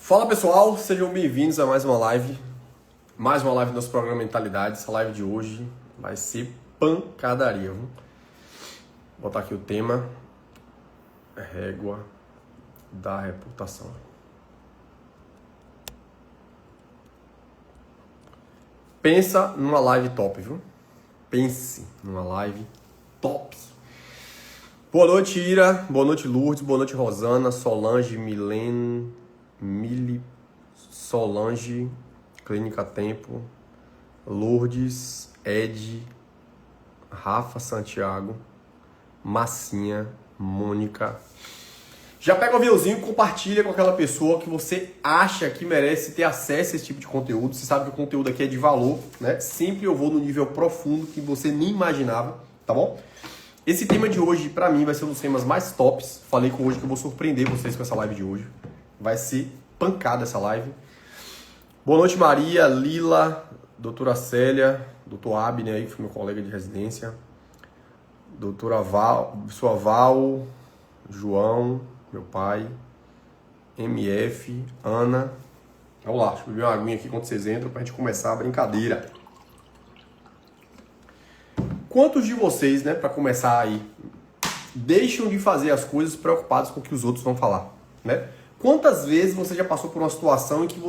Fala pessoal, sejam bem-vindos a mais uma live do nosso programa Mentalidade. Essa live de hoje vai ser pancadaria, viu? Vou botar aqui o tema, régua da reputação. Pensa numa live top, viu? Pense numa live top. Boa noite, Ira. Boa noite, Lourdes. Boa noite, Rosana, Solange, Mili, Solange, Clínica Tempo, Lourdes, Ed, Rafa Santiago, Massinha, Mônica. Já pega o aviãozinho e compartilha com aquela pessoa que você acha que merece ter acesso a esse tipo de conteúdo. Você sabe que o conteúdo aqui é de valor, né? Sempre eu vou no nível profundo que você nem imaginava, tá bom? Esse tema de hoje, pra mim, vai ser um dos temas mais tops. Falei com hoje que eu vou surpreender vocês com essa live de hoje. Vai ser pancada essa live. Boa noite, Maria, Lila, doutora Célia, doutor Abner aí, que foi meu colega de residência. Doutora Val, sua Val, João, meu pai, MF, Ana. Vamos lá, deixa eu beber uma aguinha aqui quando vocês entram pra gente começar a brincadeira. Quantos de vocês, né, pra começar aí, deixam de fazer as coisas preocupados com o que os outros vão falar, né? Quantas vezes você já passou por uma situação em que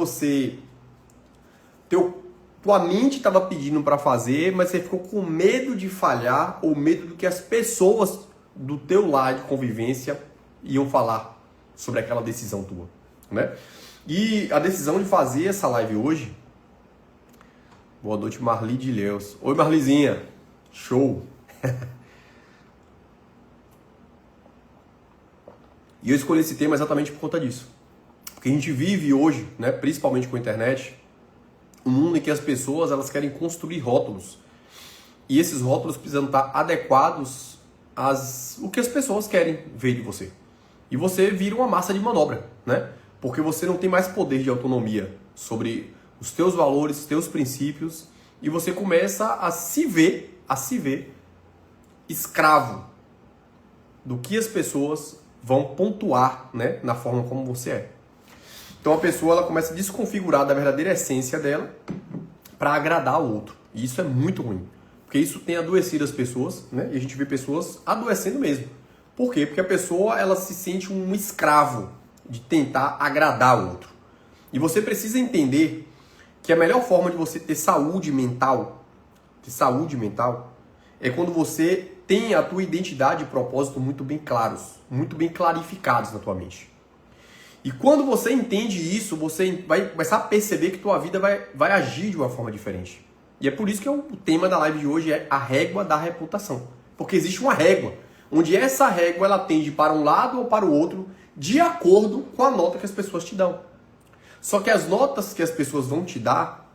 tua mente estava pedindo para fazer, mas você ficou com medo de falhar ou medo do que as pessoas do teu lado de convivência iam falar sobre aquela decisão tua, né? E a decisão de fazer essa live hoje... Boa noite, Marli de Leus. Oi, Marlizinha. Show. E eu escolhi esse tema exatamente por conta disso. Porque a gente vive hoje, né, principalmente com a internet, um mundo em que as pessoas elas querem construir rótulos. E esses rótulos precisam estar adequados o que as pessoas querem ver de você. E você vira uma massa de manobra, né? Porque você não tem mais poder de autonomia sobre os teus valores, os teus princípios, e você começa a se ver escravo do que as pessoas vão pontuar, né, na forma como você é. Então a pessoa ela começa a desconfigurar da verdadeira essência dela para agradar o outro. E isso é muito ruim, porque isso tem adoecido as pessoas, né? E a gente vê pessoas adoecendo mesmo. Por quê? Porque a pessoa ela se sente um escravo de tentar agradar o outro. E você precisa entender que a melhor forma de você ter saúde mental é quando você tem a tua identidade e propósito muito bem claros, muito bem clarificados na tua mente. E quando você entende isso, você vai começar a perceber que tua vida vai agir de uma forma diferente. E é por isso que o tema da live de hoje é a régua da reputação. Porque existe uma régua, onde essa régua ela tende para um lado ou para o outro, de acordo com a nota que as pessoas te dão. Só que as notas que as pessoas vão te dar,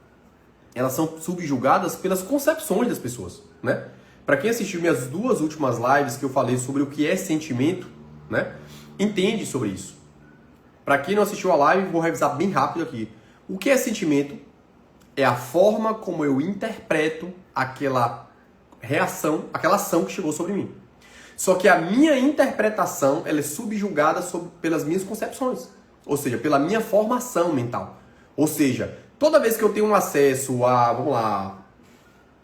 elas são subjugadas pelas concepções das pessoas, né? Para quem assistiu minhas duas últimas lives que eu falei sobre o que é sentimento, né? Entende sobre isso. Para quem não assistiu a live, vou revisar bem rápido aqui. O que é sentimento? É a forma como eu interpreto aquela reação, aquela ação que chegou sobre mim. Só que a minha interpretação ela é subjugada pelas minhas concepções. Ou seja, pela minha formação mental. Ou seja, toda vez que eu tenho um acesso a, vamos lá,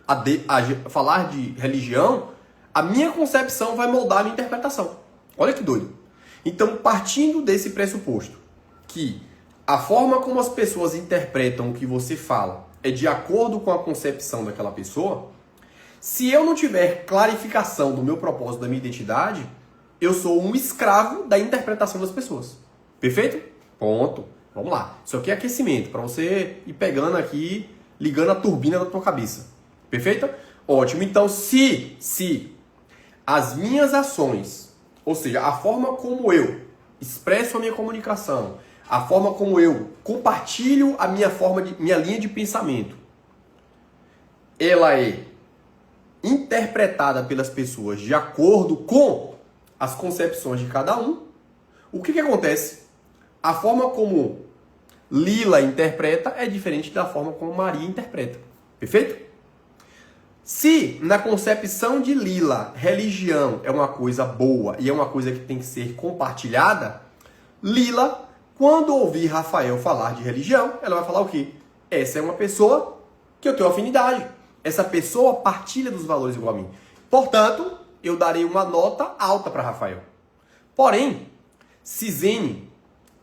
a falar de religião, a minha concepção vai moldar a minha interpretação. Olha que doido. Então, partindo desse pressuposto, que a forma como as pessoas interpretam o que você fala é de acordo com a concepção daquela pessoa, se eu não tiver clarificação do meu propósito, da minha identidade, eu sou um escravo da interpretação das pessoas. Perfeito? Ponto. Vamos lá. Isso aqui é aquecimento, para você ir pegando aqui, ligando a turbina da tua cabeça. Perfeito? Ótimo. Então, se as minhas ações, ou seja, a forma como eu expresso a minha comunicação, a forma como eu compartilho a minha linha de pensamento, ela é interpretada pelas pessoas de acordo com as concepções de cada um, o que acontece? A forma como Lila interpreta é diferente da forma como Maria interpreta. Perfeito? Se na concepção de Lila, religião é uma coisa boa e é uma coisa que tem que ser compartilhada, Lila, quando ouvir Rafael falar de religião, ela vai falar o quê? Essa é uma pessoa que eu tenho afinidade. Essa pessoa partilha dos valores igual a mim. Portanto, eu darei uma nota alta para Rafael. Porém, se Zene,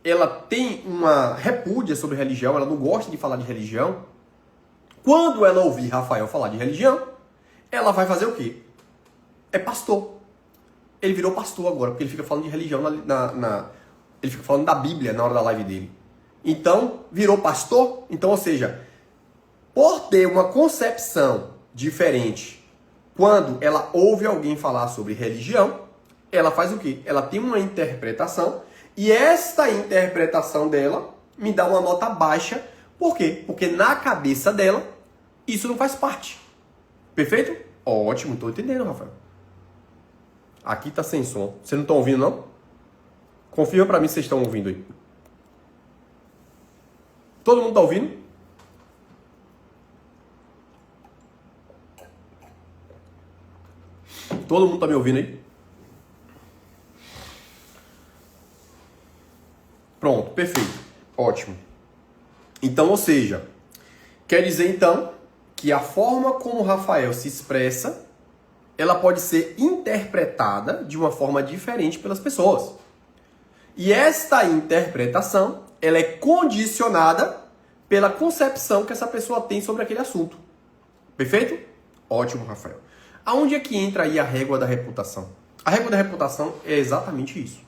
ela tem uma repúdia sobre religião, ela não gosta de falar de religião, quando ela ouvir Rafael falar de religião, ela vai fazer o quê? É pastor. Ele virou pastor agora, porque ele fica falando de religião ele fica falando da Bíblia na hora da live dele. Então, virou pastor. Então, ou seja, por ter uma concepção diferente, quando ela ouve alguém falar sobre religião, ela faz o quê? Ela tem uma interpretação, e esta interpretação dela me dá uma nota baixa. Por quê? Porque na cabeça dela, isso não faz parte. Perfeito? Ótimo, estou entendendo, Rafael. Aqui tá sem som. Vocês não estão ouvindo, não? Confirma para mim se vocês estão ouvindo aí. Todo mundo tá ouvindo? Todo mundo tá me ouvindo aí? Pronto, perfeito. Ótimo. Então, ou seja, quer dizer então que a forma como o Rafael se expressa, ela pode ser interpretada de uma forma diferente pelas pessoas. E esta interpretação, ela é condicionada pela concepção que essa pessoa tem sobre aquele assunto. Perfeito? Ótimo, Rafael. Aonde é que entra aí a régua da reputação? A régua da reputação é exatamente isso.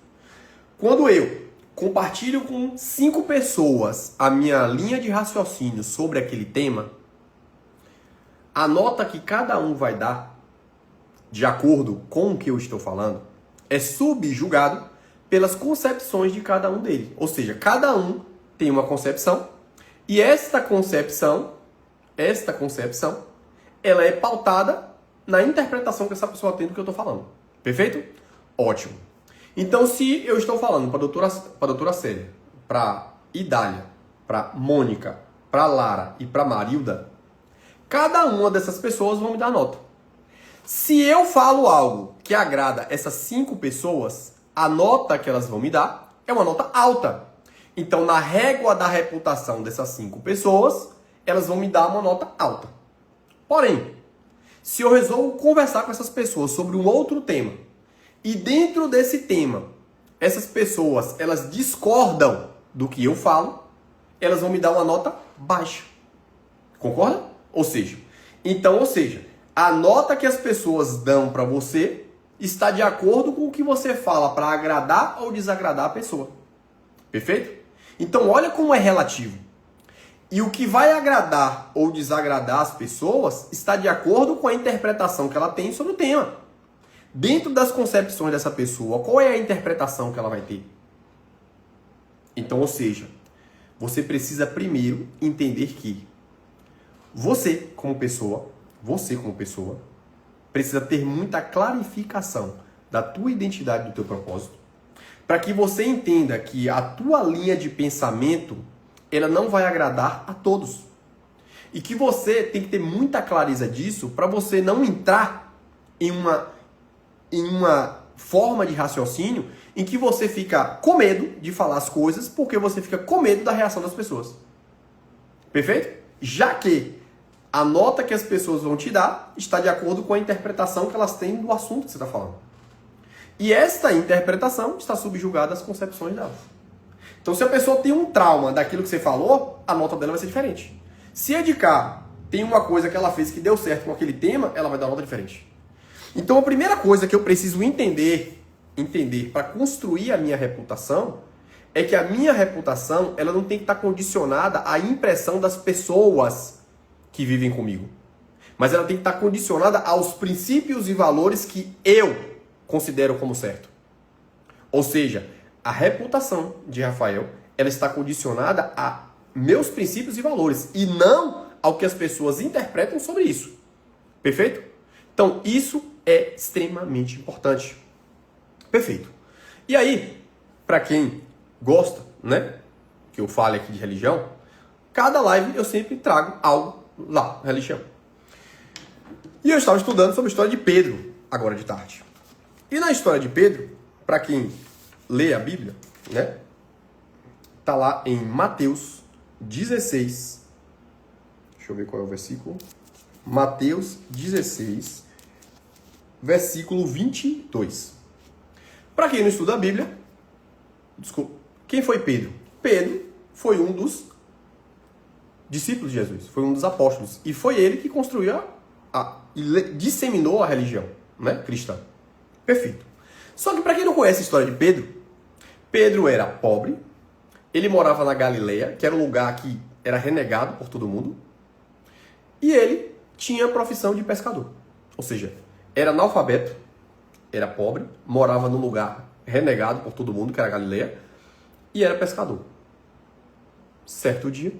Quando eu compartilho com 5 pessoas a minha linha de raciocínio sobre aquele tema, a nota que cada um vai dar, de acordo com o que eu estou falando, é subjugado pelas concepções de cada um deles. Ou seja, cada um tem uma concepção, e esta concepção, ela é pautada na interpretação que essa pessoa tem do que eu estou falando. Perfeito? Ótimo. Então, se eu estou falando para a doutora Célia, para Idália, para Mônica, para Lara e para Marilda, cada uma dessas pessoas vão me dar nota. Se eu falo algo que agrada essas 5 pessoas, a nota que elas vão me dar é uma nota alta. Então, na régua da reputação dessas 5 pessoas, elas vão me dar uma nota alta. Porém, se eu resolvo conversar com essas pessoas sobre um outro tema, e dentro desse tema, essas pessoas, elas discordam do que eu falo, elas vão me dar uma nota baixa. Concorda? Ou seja, a nota que as pessoas dão para você está de acordo com o que você fala para agradar ou desagradar a pessoa. Perfeito? Então, olha como é relativo. E o que vai agradar ou desagradar as pessoas está de acordo com a interpretação que ela tem sobre o tema. Dentro das concepções dessa pessoa, qual é a interpretação que ela vai ter? Então, ou seja, você precisa primeiro entender que você como pessoa, precisa ter muita clarificação da tua identidade, do teu propósito, para que você entenda que a tua linha de pensamento, ela não vai agradar a todos. E que você tem que ter muita clareza disso para você não entrar em uma forma de raciocínio em que você fica com medo de falar as coisas porque você fica com medo da reação das pessoas. Perfeito? Já que a nota que as pessoas vão te dar está de acordo com a interpretação que elas têm do assunto que você está falando. E esta interpretação está subjugada às concepções delas. Então, se a pessoa tem um trauma daquilo que você falou, a nota dela vai ser diferente. Se a de cá tem uma coisa que ela fez que deu certo com aquele tema, ela vai dar uma nota diferente. Então, a primeira coisa que eu preciso entender para construir a minha reputação é que a minha reputação, ela não tem que estar condicionada à impressão das pessoas que vivem comigo. Mas ela tem que estar condicionada aos princípios e valores que eu considero como certo. Ou seja, a reputação de Rafael, ela está condicionada a meus princípios e valores e não ao que as pessoas interpretam sobre isso. Perfeito? Então, isso é extremamente importante. Perfeito. E aí, para quem gosta, né, que eu fale aqui de religião, cada live eu sempre trago algo lá, religião. E eu estava estudando sobre a história de Pedro, agora de tarde. E na história de Pedro, para quem lê a Bíblia, né, está lá em Mateus 16. Deixa eu ver qual é o versículo. Mateus 16, versículo 22. Para quem não estuda a Bíblia, desculpa, quem foi Pedro? Pedro foi um dos discípulos de Jesus, foi um dos apóstolos. E foi ele que construiu e disseminou a religião, né, cristã. Perfeito. Só que para quem não conhece a história de Pedro, Pedro era pobre, ele morava na Galileia, que era um lugar que era renegado por todo mundo, e ele tinha a profissão de pescador. Ou seja, era analfabeto, era pobre, morava num lugar renegado por todo mundo, que era a Galileia, e era pescador. Certo dia,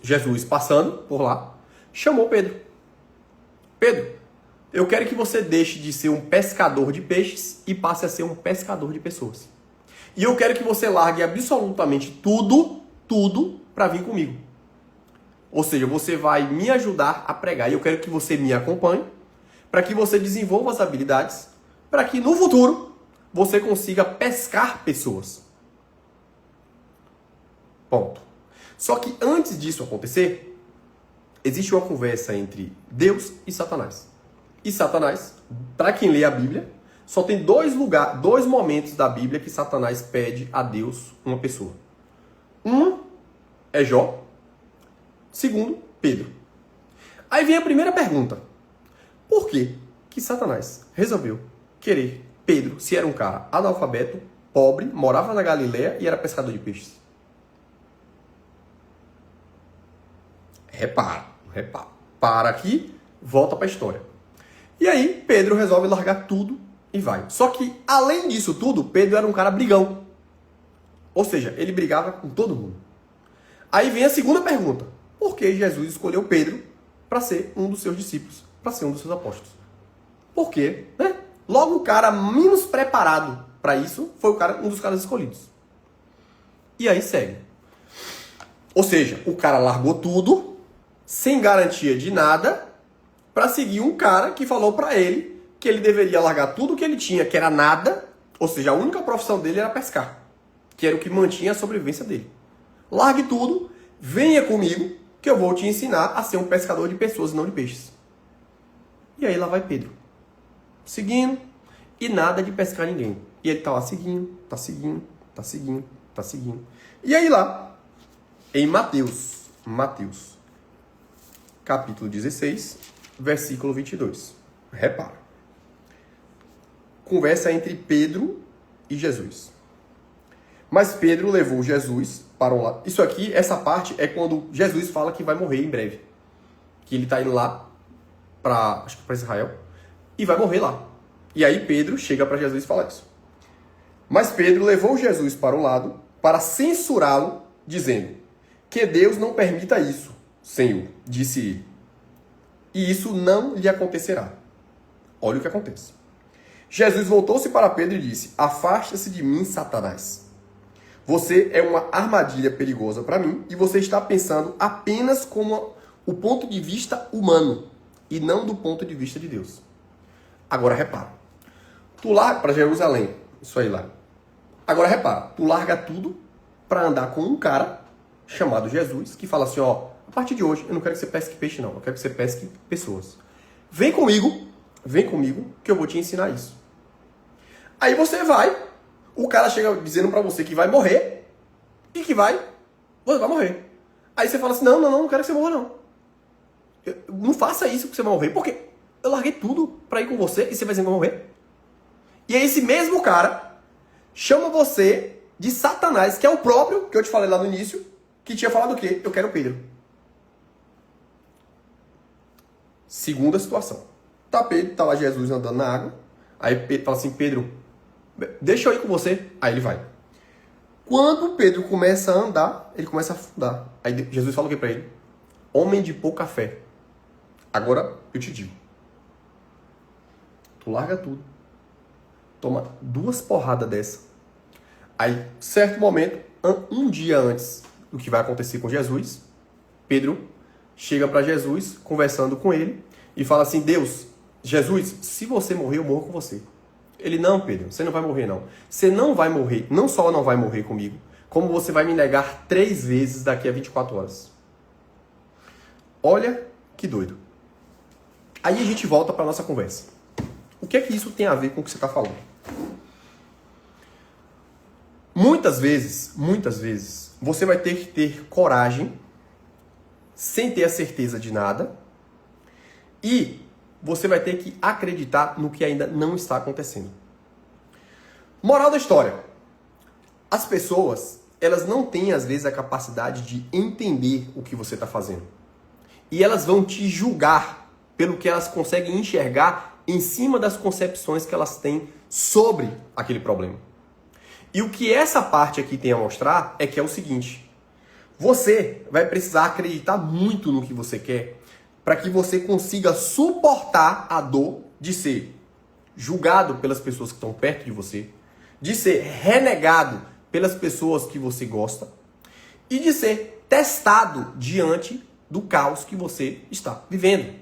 Jesus passando por lá, chamou Pedro. Pedro, eu quero que você deixe de ser um pescador de peixes e passe a ser um pescador de pessoas. E eu quero que você largue absolutamente tudo para vir comigo. Ou seja, você vai me ajudar a pregar. E eu quero que você me acompanhe para que você desenvolva as habilidades para que no futuro você consiga pescar pessoas. Ponto. Só que antes disso acontecer, existe uma conversa entre Deus e Satanás. E Satanás, para quem lê a Bíblia, só tem dois momentos da Bíblia que Satanás pede a Deus uma pessoa. Um é Jó. Segundo, Pedro. Aí vem a primeira pergunta. Por que Satanás resolveu querer Pedro, se era um cara analfabeto, pobre, morava na Galileia e era pescador de peixes? Repara. Para aqui, volta para a história. E aí, Pedro resolve largar tudo e vai. Só que, além disso tudo, Pedro era um cara brigão. Ou seja, ele brigava com todo mundo. Aí vem a segunda pergunta. Por que Jesus escolheu Pedro para ser um dos seus discípulos, para ser um dos seus apóstolos? Por quê? Né? Logo, o cara menos preparado para isso foi um dos caras escolhidos. E aí segue. Ou seja, o cara largou tudo, sem garantia de nada, para seguir um cara que falou para ele que ele deveria largar tudo que ele tinha, que era nada, ou seja, a única profissão dele era pescar, que era o que mantinha a sobrevivência dele. Largue tudo, venha comigo, que eu vou te ensinar a ser um pescador de pessoas e não de peixes. E aí lá vai Pedro, seguindo, e nada de pescar ninguém. E ele tá lá seguindo. E aí lá, em Mateus, capítulo 16, versículo 22. Repara. Conversa entre Pedro e Jesus. Mas Pedro levou Jesus para um lado. Isso aqui, essa parte, é quando Jesus fala que vai morrer em breve. Que ele está indo lá para Israel e vai morrer lá. E aí Pedro chega para Jesus e fala isso. Mas Pedro levou Jesus para um lado para censurá-lo, dizendo: que Deus não permita isso, Senhor, disse ele. E isso não lhe acontecerá. Olha o que acontece. Jesus voltou-se para Pedro e disse: afasta-se de mim, Satanás. Você é uma armadilha perigosa para mim e você está pensando apenas como o ponto de vista humano e não do ponto de vista de Deus. Agora repara. Tu larga para Jerusalém, isso aí lá. Agora repara, tu larga tudo para andar com um cara chamado Jesus que fala assim, ó, a partir de hoje eu não quero que você pesque peixe não, eu quero que você pesque pessoas. Vem comigo que eu vou te ensinar isso. Aí você vai, o cara chega dizendo pra você que vai morrer e que você vai morrer. Aí você fala assim, não quero que você morra não. Não faça isso que você vai morrer, porque eu larguei tudo pra ir com você e você vai dizer que vai morrer. E aí esse mesmo cara chama você de Satanás, que é o próprio, que eu te falei lá no início, que tinha falado o quê? Eu quero Pedro. Segunda situação. Tá lá Jesus andando na água. Aí Pedro fala assim, Pedro, deixa eu ir com você. Aí ele vai. Quando Pedro começa a andar, ele começa a afundar. Aí Jesus fala o que pra ele? Homem de pouca fé. Agora eu te digo. Tu larga tudo. Toma 2 porradas dessa. Aí, certo momento, um dia antes do que vai acontecer com Jesus, Pedro chega para Jesus, conversando com ele, e fala assim, Jesus, se você morrer, eu morro com você. Ele, não, Pedro, você não vai morrer não. Você não vai morrer, não só não vai morrer comigo, como você vai me negar 3 vezes daqui a 24 horas. Olha que doido. Aí a gente volta para nossa conversa. O que é que isso tem a ver com o que você está falando? Muitas vezes, você vai ter que ter coragem, sem ter a certeza de nada, e você vai ter que acreditar no que ainda não está acontecendo. Moral da história. As pessoas, elas não têm, às vezes, a capacidade de entender o que você está fazendo. E elas vão te julgar pelo que elas conseguem enxergar em cima das concepções que elas têm sobre aquele problema. E o que essa parte aqui tem a mostrar é que é o seguinte: você vai precisar acreditar muito no que você quer para que você consiga suportar a dor de ser julgado pelas pessoas que estão perto de você, de ser renegado pelas pessoas que você gosta e de ser testado diante do caos que você está vivendo.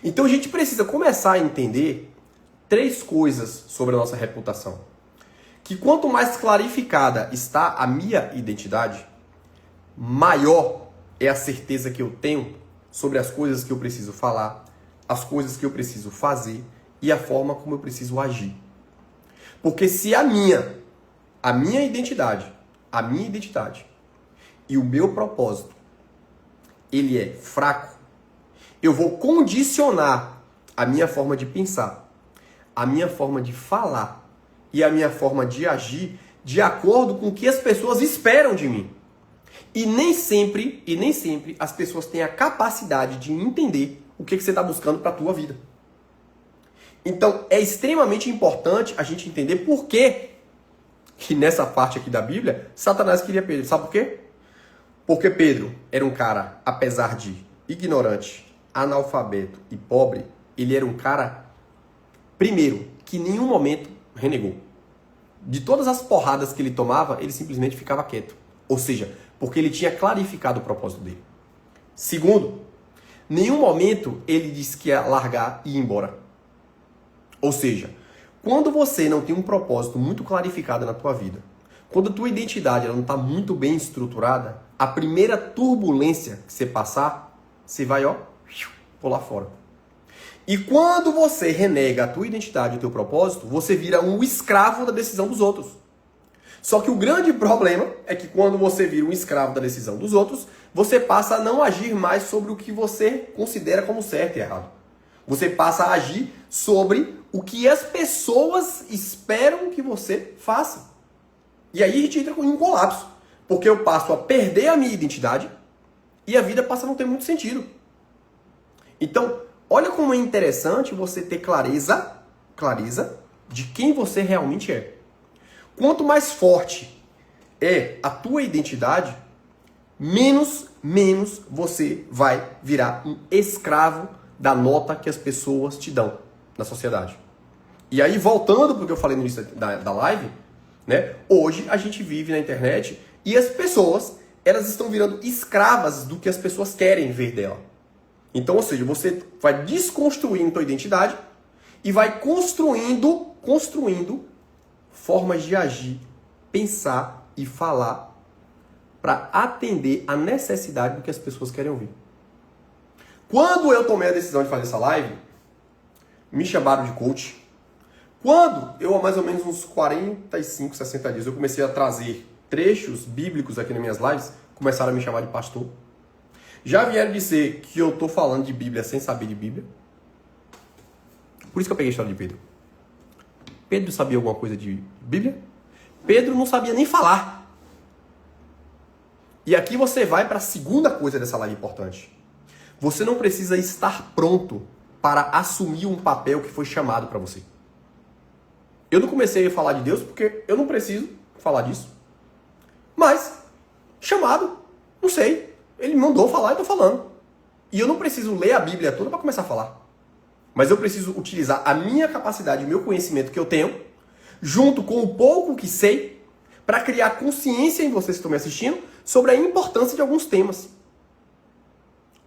Então a gente precisa começar a entender 3 coisas sobre a nossa reputação. Que quanto mais clarificada está a minha identidade, maior é a certeza que eu tenho sobre as coisas que eu preciso falar, as coisas que eu preciso fazer e a forma como eu preciso agir. Porque se a minha identidade e o meu propósito, ele é fraco, eu vou condicionar a minha forma de pensar, a minha forma de falar e a minha forma de agir de acordo com o que as pessoas esperam de mim. E nem sempre as pessoas têm a capacidade de entender o que você está buscando para a tua vida. Então, é extremamente importante a gente entender por que nessa parte aqui da Bíblia, Satanás queria Pedro. Sabe por quê? Porque Pedro era um cara, apesar de ignorante, analfabeto e pobre, ele era um cara, primeiro, que em nenhum momento renegou. De todas as porradas que ele tomava, ele simplesmente ficava quieto. Ou seja, porque ele tinha clarificado o propósito dele. Segundo, nenhum momento ele disse que ia largar e ir embora. Ou seja, quando você não tem um propósito muito clarificado na tua vida, quando a tua identidade ela não está muito bem estruturada, a primeira turbulência que você passar, você vai, pular fora. E quando você renega a tua identidade e o teu propósito, você vira um escravo da decisão dos outros. Só que o grande problema é que quando você vira um escravo da decisão dos outros, você passa a não agir mais sobre o que você considera como certo e errado. Você passa a agir sobre o que as pessoas esperam que você faça. E aí a gente entra em um colapso. Porque eu passo a perder a minha identidade e a vida passa a não ter muito sentido. Então, olha como é interessante você ter clareza de quem você realmente é. Quanto mais forte é a tua identidade, menos você vai virar um escravo da nota que as pessoas te dão na sociedade. E aí, voltando para o que eu falei no início da live, né? Hoje a gente vive na internet e as pessoas, elas estão virando escravas do que as pessoas querem ver dela. Então, ou seja, você vai desconstruindo tua identidade e vai construindo formas de agir, pensar e falar para atender a necessidade do que as pessoas querem ouvir. Quando eu tomei a decisão de fazer essa live, me chamaram de coach. Quando eu, há mais ou menos uns 45, 60 dias, eu comecei a trazer trechos bíblicos aqui nas minhas lives, começaram a me chamar de pastor. Já vieram dizer que eu estou falando de Bíblia sem saber de Bíblia. Por isso que eu peguei a história de Pedro. Pedro sabia alguma coisa de Bíblia? Pedro não sabia nem falar. E aqui você vai para a segunda coisa dessa live importante. Você não precisa estar pronto para assumir um papel que foi chamado para você. Eu não comecei a falar de Deus porque eu não preciso falar disso. Mas, chamado, não sei. Ele me mandou falar e estou falando. E eu não preciso ler a Bíblia toda para começar a falar. Mas eu preciso utilizar a minha capacidade, o meu conhecimento que eu tenho, junto com o pouco que sei, para criar consciência em vocês que estão me assistindo sobre a importância de alguns temas.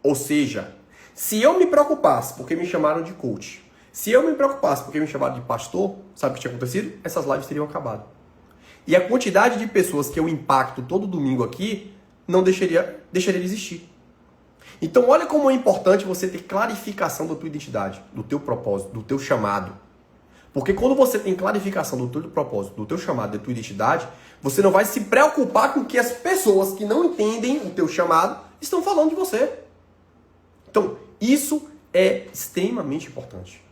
Ou seja, se eu me preocupasse porque me chamaram de coach, se eu me preocupasse porque me chamaram de pastor, sabe o que tinha acontecido? Essas lives teriam acabado. E a quantidade de pessoas que eu impacto todo domingo aqui não deixaria de existir. Então olha como é importante você ter clarificação da tua identidade, do teu propósito, do teu chamado. Porque quando você tem clarificação do teu propósito, do teu chamado, da tua identidade, você não vai se preocupar com o que as pessoas que não entendem o teu chamado estão falando de você. Então, isso é extremamente importante.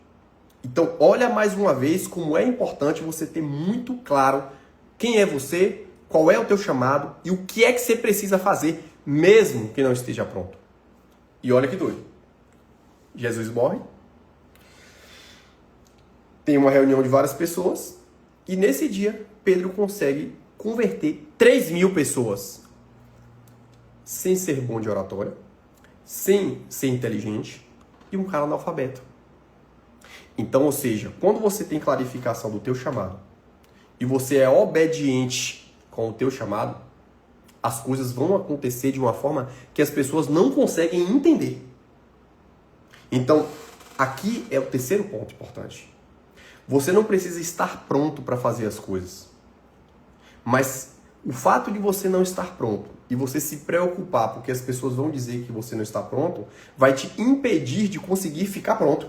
Então, olha mais uma vez como é importante você ter muito claro quem é você, qual é o teu chamado e o que é que você precisa fazer, mesmo que não esteja pronto. E olha que doido. Jesus morre. Tem uma reunião de várias pessoas. E nesse dia, Pedro consegue converter 3.000 pessoas. Sem ser bom de oratória. Sem ser inteligente. E um cara analfabeto. Então, ou seja, quando você tem clarificação do teu chamado. E você é obediente com o teu chamado. As coisas vão acontecer de uma forma que as pessoas não conseguem entender. Então, aqui é o terceiro ponto importante. Você não precisa estar pronto para fazer as coisas. Mas o fato de você não estar pronto e você se preocupar porque as pessoas vão dizer que você não está pronto, vai te impedir de conseguir ficar pronto.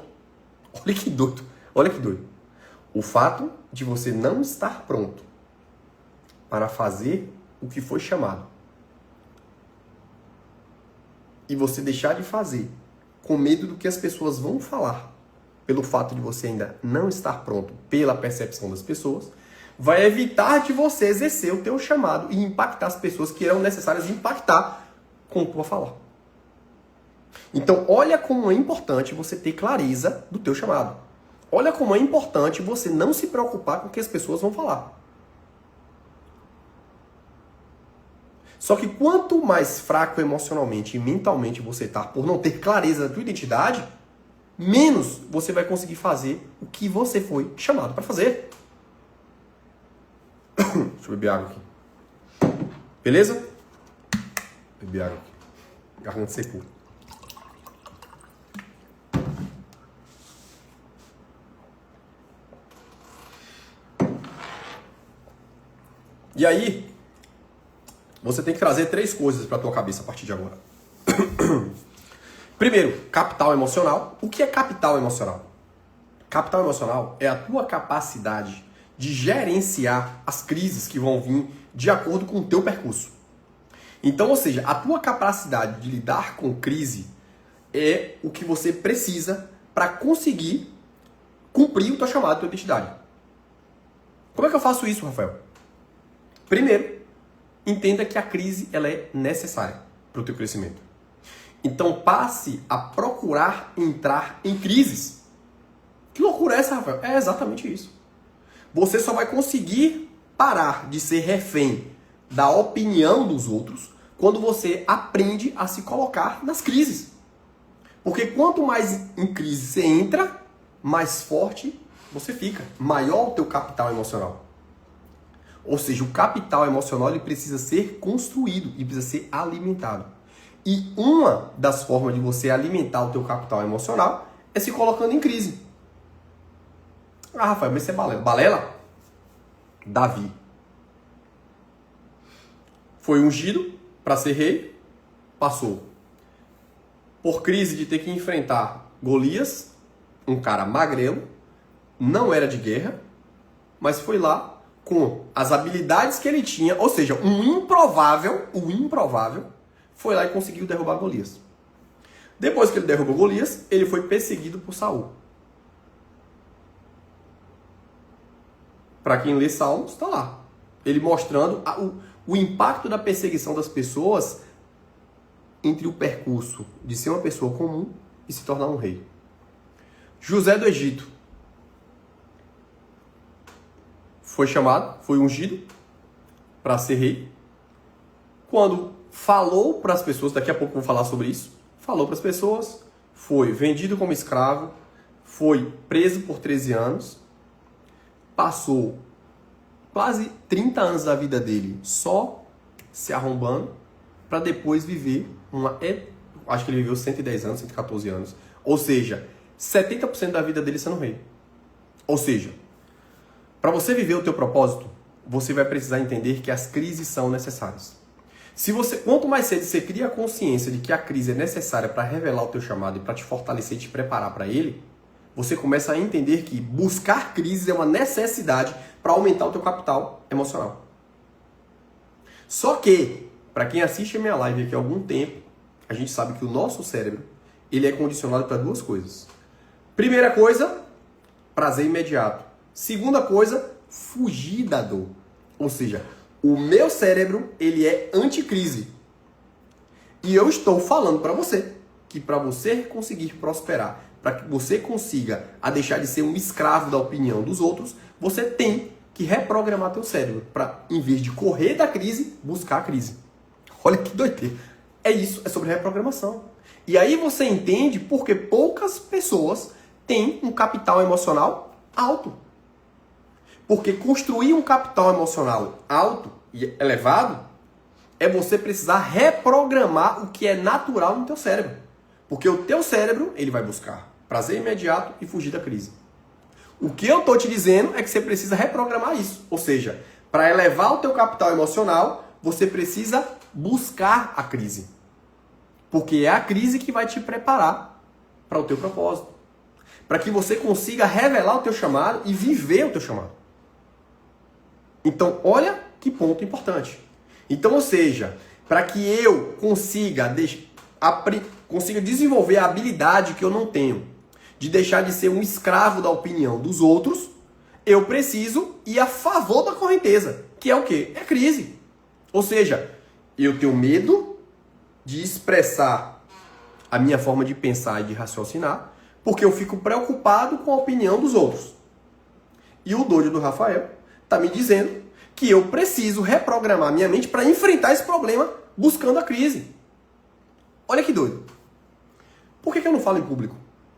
Olha que doido. Olha que doido. O fato de você não estar pronto para fazer o que foi chamado e você deixar de fazer com medo do que as pessoas vão falar, pelo fato de você ainda não estar pronto pela percepção das pessoas, vai evitar de você exercer o teu chamado e impactar as pessoas que eram necessárias impactar com a tua fala. Então, olha como é importante você ter clareza do teu chamado. Olha como é importante você não se preocupar com o que as pessoas vão falar. Só que quanto mais fraco emocionalmente e mentalmente você está por não ter clareza da tua identidade, menos você vai conseguir fazer o que você foi chamado para fazer. Deixa eu beber água aqui. Beleza? Beber água aqui. Garganta secou. E aí, você tem que trazer 3 coisas para a tua cabeça a partir de agora. Primeiro, capital emocional. O que é capital emocional? Capital emocional é a tua capacidade de gerenciar as crises que vão vir de acordo com o teu percurso. Então, ou seja, a tua capacidade de lidar com crise é o que você precisa para conseguir cumprir o teu chamado, a tua identidade. Como é que eu faço isso, Rafael? Primeiro, entenda que a crise ela é necessária para o teu crescimento. Então passe a procurar entrar em crises. Que loucura é essa, Rafael? É exatamente isso. Você só vai conseguir parar de ser refém da opinião dos outros quando você aprende a se colocar nas crises. Porque quanto mais em crise você entra, mais forte você fica. Maior o teu capital emocional. Ou seja, o capital emocional ele precisa ser construído e precisa ser alimentado. E uma das formas de você alimentar o teu capital emocional é se colocando em crise. Ah, Rafael, mas isso é balela. Balela? Davi. Foi ungido para ser rei, passou por crise de ter que enfrentar Golias, um cara magrelo, não era de guerra, mas foi lá com as habilidades que ele tinha, ou seja, o improvável, foi lá e conseguiu derrubar Golias. Depois que ele derrubou Golias, ele foi perseguido por Saul. Para quem lê Salmos, está lá. Ele mostrando o impacto da perseguição das pessoas entre o percurso de ser uma pessoa comum e se tornar um rei. José do Egito foi chamado, foi ungido para ser rei. Quando falou para as pessoas, daqui a pouco eu vou falar sobre isso, falou para as pessoas, foi vendido como escravo, foi preso por 13 anos, passou quase 30 anos da vida dele só se arrombando, para depois viver acho que ele viveu 110 anos, 114 anos. Ou seja, 70% da vida dele sendo rei. Ou seja, para você viver o teu propósito, você vai precisar entender que as crises são necessárias. Quanto mais cedo você cria a consciência de que a crise é necessária para revelar o teu chamado e para te fortalecer e te preparar para ele, você começa a entender que buscar crises é uma necessidade para aumentar o teu capital emocional. Só que, para quem assiste a minha live aqui há algum tempo, a gente sabe que o nosso cérebro ele é condicionado para duas coisas. Primeira coisa, prazer imediato. Segunda coisa, fugir da dor. Ou seja, o meu cérebro ele é anticrise. E eu estou falando para você que para você conseguir prosperar, para que você consiga a deixar de ser um escravo da opinião dos outros, você tem que reprogramar teu cérebro para, em vez de correr da crise, buscar a crise. Olha que doideira. É isso, é sobre reprogramação. E aí você entende porque poucas pessoas têm um capital emocional alto. Porque construir um capital emocional alto e elevado é você precisar reprogramar o que é natural no teu cérebro. Porque o teu cérebro, ele vai buscar prazer imediato e fugir da crise. O que eu estou te dizendo é que você precisa reprogramar isso. Ou seja, para elevar o teu capital emocional, você precisa buscar a crise. Porque é a crise que vai te preparar para o teu propósito. Para que você consiga revelar o teu chamado e viver o teu chamado. Então, olha que ponto importante. Então, ou seja, para que eu consiga desenvolver a habilidade que eu não tenho, de deixar de ser um escravo da opinião dos outros, eu preciso ir a favor da correnteza, que é o quê? É a crise. Ou seja, eu tenho medo de expressar a minha forma de pensar e de raciocinar, porque eu fico preocupado com a opinião dos outros. E o doido do Rafael está me dizendo que eu preciso reprogramar minha mente para enfrentar esse problema buscando a crise. Olha que doido. Por que eu não falo em público?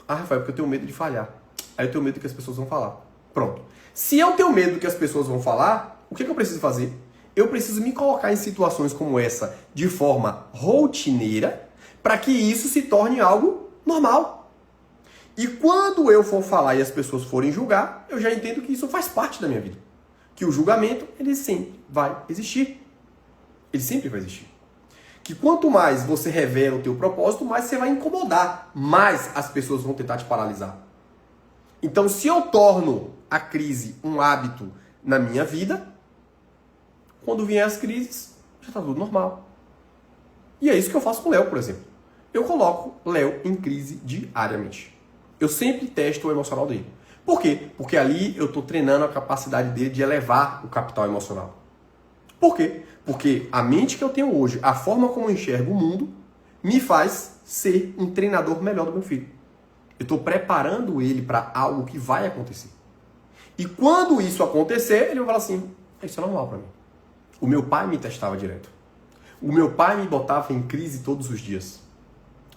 Ah, Rafael, porque eu tenho medo de falhar. Aí eu tenho medo do que as pessoas vão falar. Pronto. Se eu tenho medo do que as pessoas vão falar, o que eu preciso fazer? Eu preciso me colocar em situações como essa de forma rotineira para que isso se torne algo normal. E quando eu for falar e as pessoas forem julgar, eu já entendo que isso faz parte da minha vida. Que o julgamento, ele sempre vai existir. Ele sempre vai existir. Que quanto mais você revela o teu propósito, mais você vai incomodar, mais as pessoas vão tentar te paralisar. Então, se eu torno a crise um hábito na minha vida, quando vier as crises, já está tudo normal. E é isso que eu faço com o Léo, por exemplo. Eu coloco o Léo em crise diariamente. Eu sempre testo o emocional dele. Por quê? Porque ali eu estou treinando a capacidade dele de elevar o capital emocional. Por quê? Porque a mente que eu tenho hoje, a forma como eu enxergo o mundo, me faz ser um treinador melhor do meu filho. Eu estou preparando ele para algo que vai acontecer. E quando isso acontecer, ele vai falar assim, isso é normal para mim. O meu pai me testava direto. O meu pai me botava em crise todos os dias.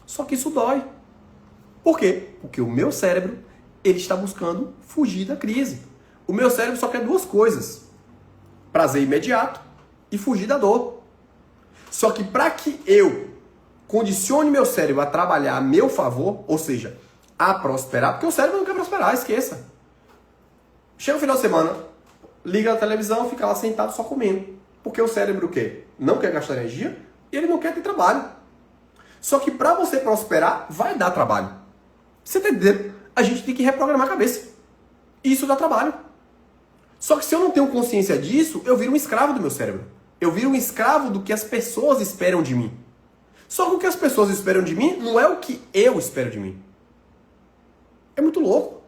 Só que isso dói. Por quê? Porque o meu cérebro, ele está buscando fugir da crise. O meu cérebro só quer duas coisas. Prazer imediato e fugir da dor. Só que para que eu condicione meu cérebro a trabalhar a meu favor, ou seja, a prosperar, porque o cérebro não quer prosperar, esqueça. Chega o final de semana, liga a televisão, fica lá sentado só comendo. Porque o cérebro quer? Não quer gastar energia e ele não quer ter trabalho. Só que para você prosperar, vai dar trabalho. Você está entendendo? A gente tem que reprogramar a cabeça. E isso dá trabalho. Só que se eu não tenho consciência disso, eu viro um escravo do meu cérebro. Eu viro um escravo do que as pessoas esperam de mim. Só que o que as pessoas esperam de mim não é o que eu espero de mim. É muito louco.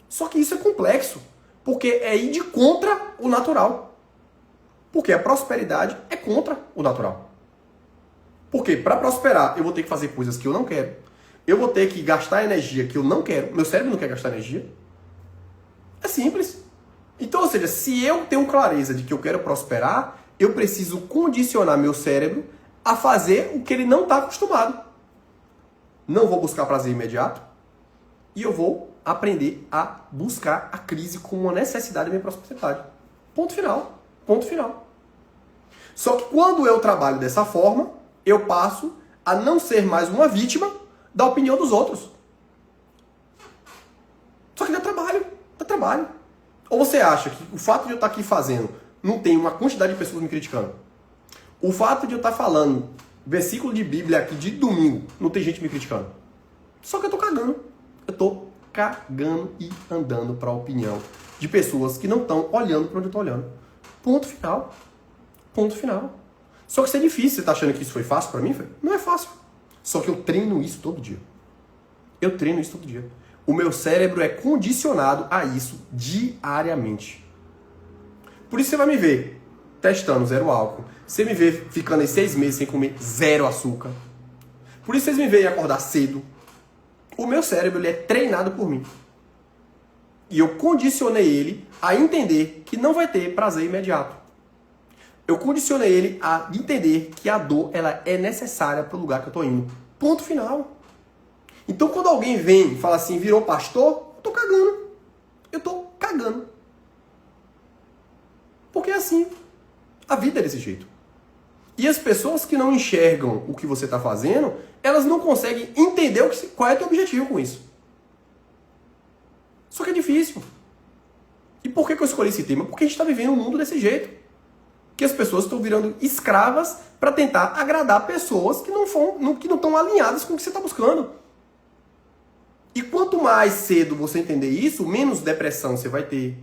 Só que isso é complexo. Porque é ir de contra o natural. Porque a prosperidade é contra o natural. Porque para prosperar, eu vou ter que fazer coisas que eu não quero. Eu vou ter que gastar energia que eu não quero. Meu cérebro não quer gastar energia. É simples. Então, ou seja, se eu tenho clareza de que eu quero prosperar, eu preciso condicionar meu cérebro a fazer o que ele não está acostumado. Não vou buscar prazer imediato e eu vou aprender a buscar a crise como uma necessidade da minha prosperidade. Ponto final. Ponto final. Só que quando eu trabalho dessa forma, eu passo a não ser mais uma vítima da opinião dos outros. Só que dá trabalho. Dá trabalho. Ou você acha que o fato de eu estar aqui fazendo não tem uma quantidade de pessoas me criticando. O fato de eu estar falando versículo de Bíblia aqui de domingo, não tem gente me criticando. Só que eu tô cagando. Eu tô cagando e andando para a opinião de pessoas que não estão olhando para onde eu tô olhando. Ponto final. Ponto final. Só que isso é difícil. Você tá achando que isso foi fácil para mim? Não é fácil. Só que eu treino isso todo dia. Eu treino isso todo dia. O meu cérebro é condicionado a isso diariamente. Por isso você vai me ver testando 0 álcool. Você me vê ficando em 6 meses sem comer 0 açúcar. Por isso vocês me veem acordar cedo. O meu cérebro ele é treinado por mim. E eu condicionei ele a entender que não vai ter prazer imediato. Eu condicionei ele a entender que a dor ela é necessária para o lugar que eu estou indo. Ponto final. Então quando alguém vem e fala assim, virou pastor, eu tô cagando. Eu tô cagando. Porque é assim. A vida é desse jeito. E as pessoas que não enxergam o que você está fazendo, elas não conseguem entender qual é o teu objetivo com isso. Só que é difícil. E por que eu escolhi esse tema? Porque a gente está vivendo um mundo desse jeito. Que as pessoas estão virando escravas para tentar agradar pessoas que não estão alinhadas com o que você está buscando. E quanto mais cedo você entender isso, menos depressão você vai ter.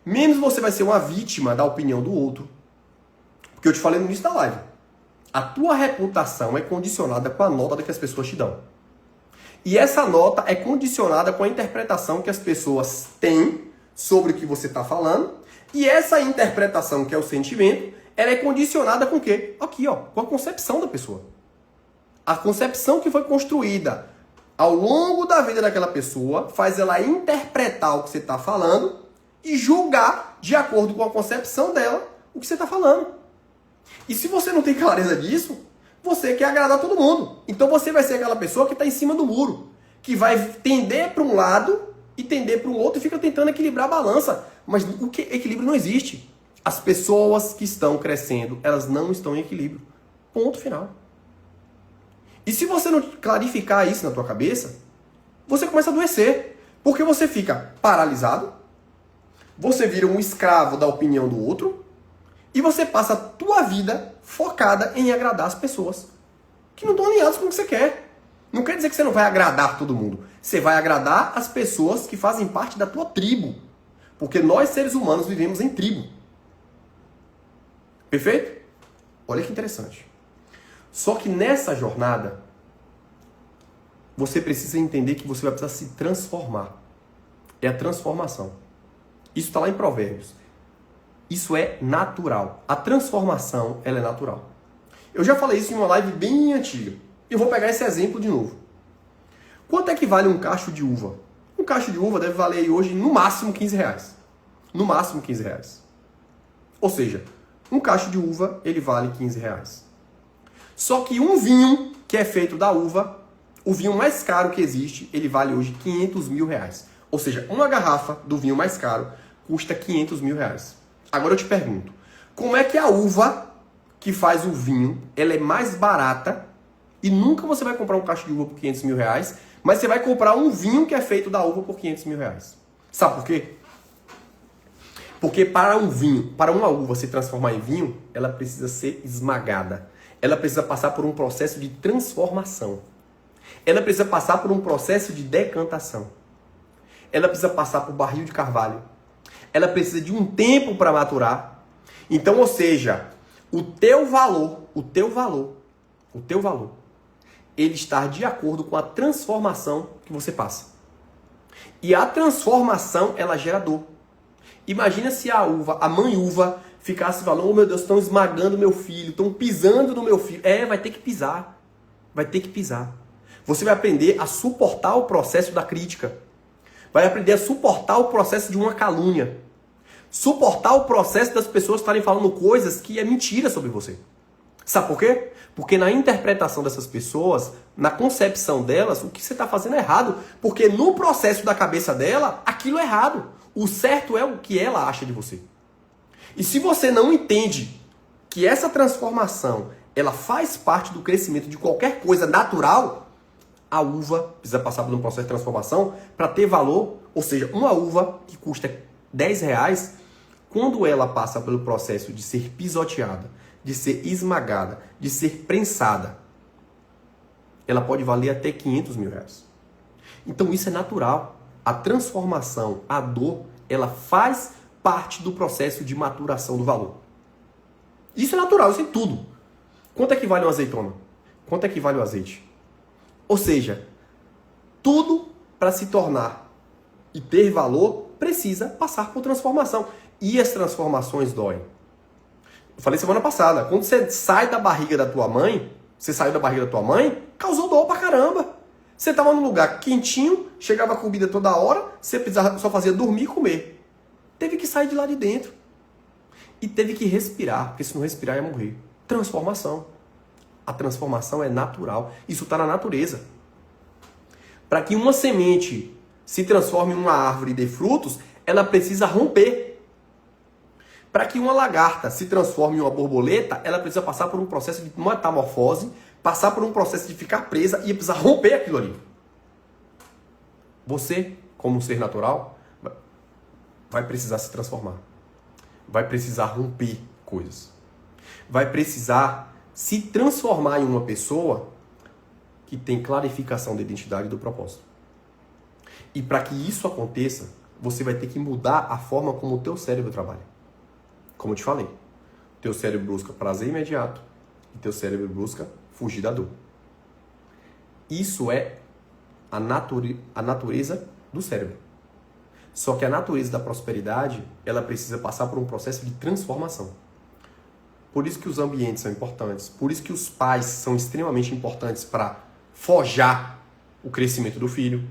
Menos você vai ser uma vítima da opinião do outro. Porque eu te falei no início da live. A tua reputação é condicionada com a nota que as pessoas te dão. E essa nota é condicionada com a interpretação que as pessoas têm sobre o que você está falando. E essa interpretação, que é o sentimento, ela é condicionada com o quê? Aqui, ó, com a concepção da pessoa. A concepção que foi construída ao longo da vida daquela pessoa faz ela interpretar o que você está falando e julgar, de acordo com a concepção dela, o que você está falando. E se você não tem clareza disso, você quer agradar todo mundo. Então você vai ser aquela pessoa que está em cima do muro, que vai tender para um lado e tender para o outro e fica tentando equilibrar a balança. Mas o equilíbrio não existe. As pessoas que estão crescendo, elas não estão em equilíbrio. Ponto final. E se você não clarificar isso na tua cabeça, você começa a adoecer. Porque você fica paralisado, você vira um escravo da opinião do outro, e você passa a tua vida focada em agradar as pessoas que não estão alinhadas com o que você quer. Não quer dizer que você não vai agradar todo mundo. Você vai agradar as pessoas que fazem parte da tua tribo. Porque nós, seres humanos, vivemos em tribo. Perfeito? Olha que interessante. Só que nessa jornada, você precisa entender que você vai precisar se transformar. É a transformação. Isso está lá em Provérbios. Isso é natural. A transformação, ela é natural. Eu já falei isso em uma live bem antiga. Eu vou pegar esse exemplo de novo. Quanto é que vale um cacho de uva? Um cacho de uva deve valer hoje no máximo 15 reais. No máximo 15 reais. Ou seja, um cacho de uva, ele vale 15 reais. Só que um vinho que é feito da uva, o vinho mais caro que existe, ele vale hoje 500 mil reais. Ou seja, uma garrafa do vinho mais caro custa 500 mil reais. Agora eu te pergunto, como é que a uva que faz o vinho, ela é mais barata e nunca você vai comprar um cacho de uva por 500 mil reais, mas você vai comprar um vinho que é feito da uva por 500 mil reais. Sabe por quê? Porque para um vinho, para uma uva se transformar em vinho, ela precisa ser esmagada. Ela precisa passar por um processo de transformação. Ela precisa passar por um processo de decantação. Ela precisa passar por barril de carvalho. Ela precisa de um tempo para maturar. Então, ou seja, o teu valor, ele está de acordo com a transformação que você passa. E a transformação, ela gera dor. Imagina se a mãe uva, ficasse falando, oh meu Deus, estão esmagando meu filho, estão pisando no meu filho. Vai ter que pisar. Vai ter que pisar. Você vai aprender a suportar o processo da crítica. Vai aprender a suportar o processo de uma calúnia. Suportar o processo das pessoas estarem falando coisas que é mentira sobre você. Sabe por quê? Porque na interpretação dessas pessoas, na concepção delas, o que você está fazendo é errado. Porque no processo da cabeça dela, aquilo é errado. O certo é o que ela acha de você. E se você não entende que essa transformação, ela faz parte do crescimento de qualquer coisa natural, a uva precisa passar por um processo de transformação para ter valor. Ou seja, uma uva que custa 10 reais, Quando ela passa pelo processo de ser pisoteada, de ser esmagada, de ser prensada, ela pode valer até 500 mil reais. Então isso é natural. A transformação, a dor, ela faz parte do processo de maturação do valor. Isso é natural, isso é tudo. Quanto é que vale uma azeitona? Quanto é que vale o azeite? Ou seja, tudo para se tornar e ter valor precisa passar por transformação. E as transformações doem. Eu falei semana passada, quando você sai da barriga da tua mãe, você saiu da barriga da tua mãe, causou dor pra caramba. Você estava num lugar quentinho, chegava a comida toda hora, você precisava, só fazia dormir e comer. Teve que sair de lá de dentro. E teve que respirar, porque se não respirar ia morrer. Transformação. A transformação é natural. Isso está na natureza. Para que uma semente se transforme em uma árvore e dê frutos, ela precisa romper. Para que uma lagarta se transforme em uma borboleta, ela precisa passar por um processo de metamorfose, passar por um processo de ficar presa e precisa romper aquilo ali. Você, como um ser natural, vai precisar se transformar. Vai precisar romper coisas. Vai precisar se transformar em uma pessoa que tem clarificação da identidade e do propósito. E para que isso aconteça, você vai ter que mudar a forma como o teu cérebro trabalha. Como eu te falei, teu cérebro busca prazer imediato e teu cérebro busca fugir da dor. Isso é a natureza do cérebro. Só que a natureza da prosperidade, ela precisa passar por um processo de transformação. Por isso que os ambientes são importantes, por isso que os pais são extremamente importantes para forjar o crescimento do filho.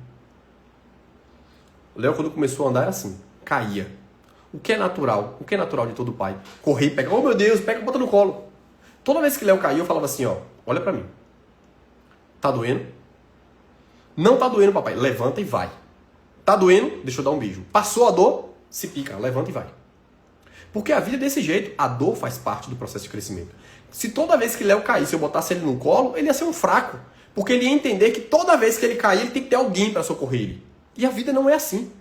O Léo, quando começou a andar, era assim, caía. O que é natural? O que é natural de todo pai? Correr e pegar, oh meu Deus, pega e bota no colo. Toda vez que Léo caía, eu falava assim, ó, olha pra mim. Tá doendo? Não tá doendo, papai. Levanta e vai. Tá doendo? Deixa eu dar um beijo. Passou a dor? Se pica, levanta e vai. Porque a vida é desse jeito. A dor faz parte do processo de crescimento. Se toda vez que Léo caísse, eu botasse ele no colo, ele ia ser um fraco. Porque ele ia entender que toda vez que ele cair, ele tem que ter alguém para socorrer ele. E a vida não é assim.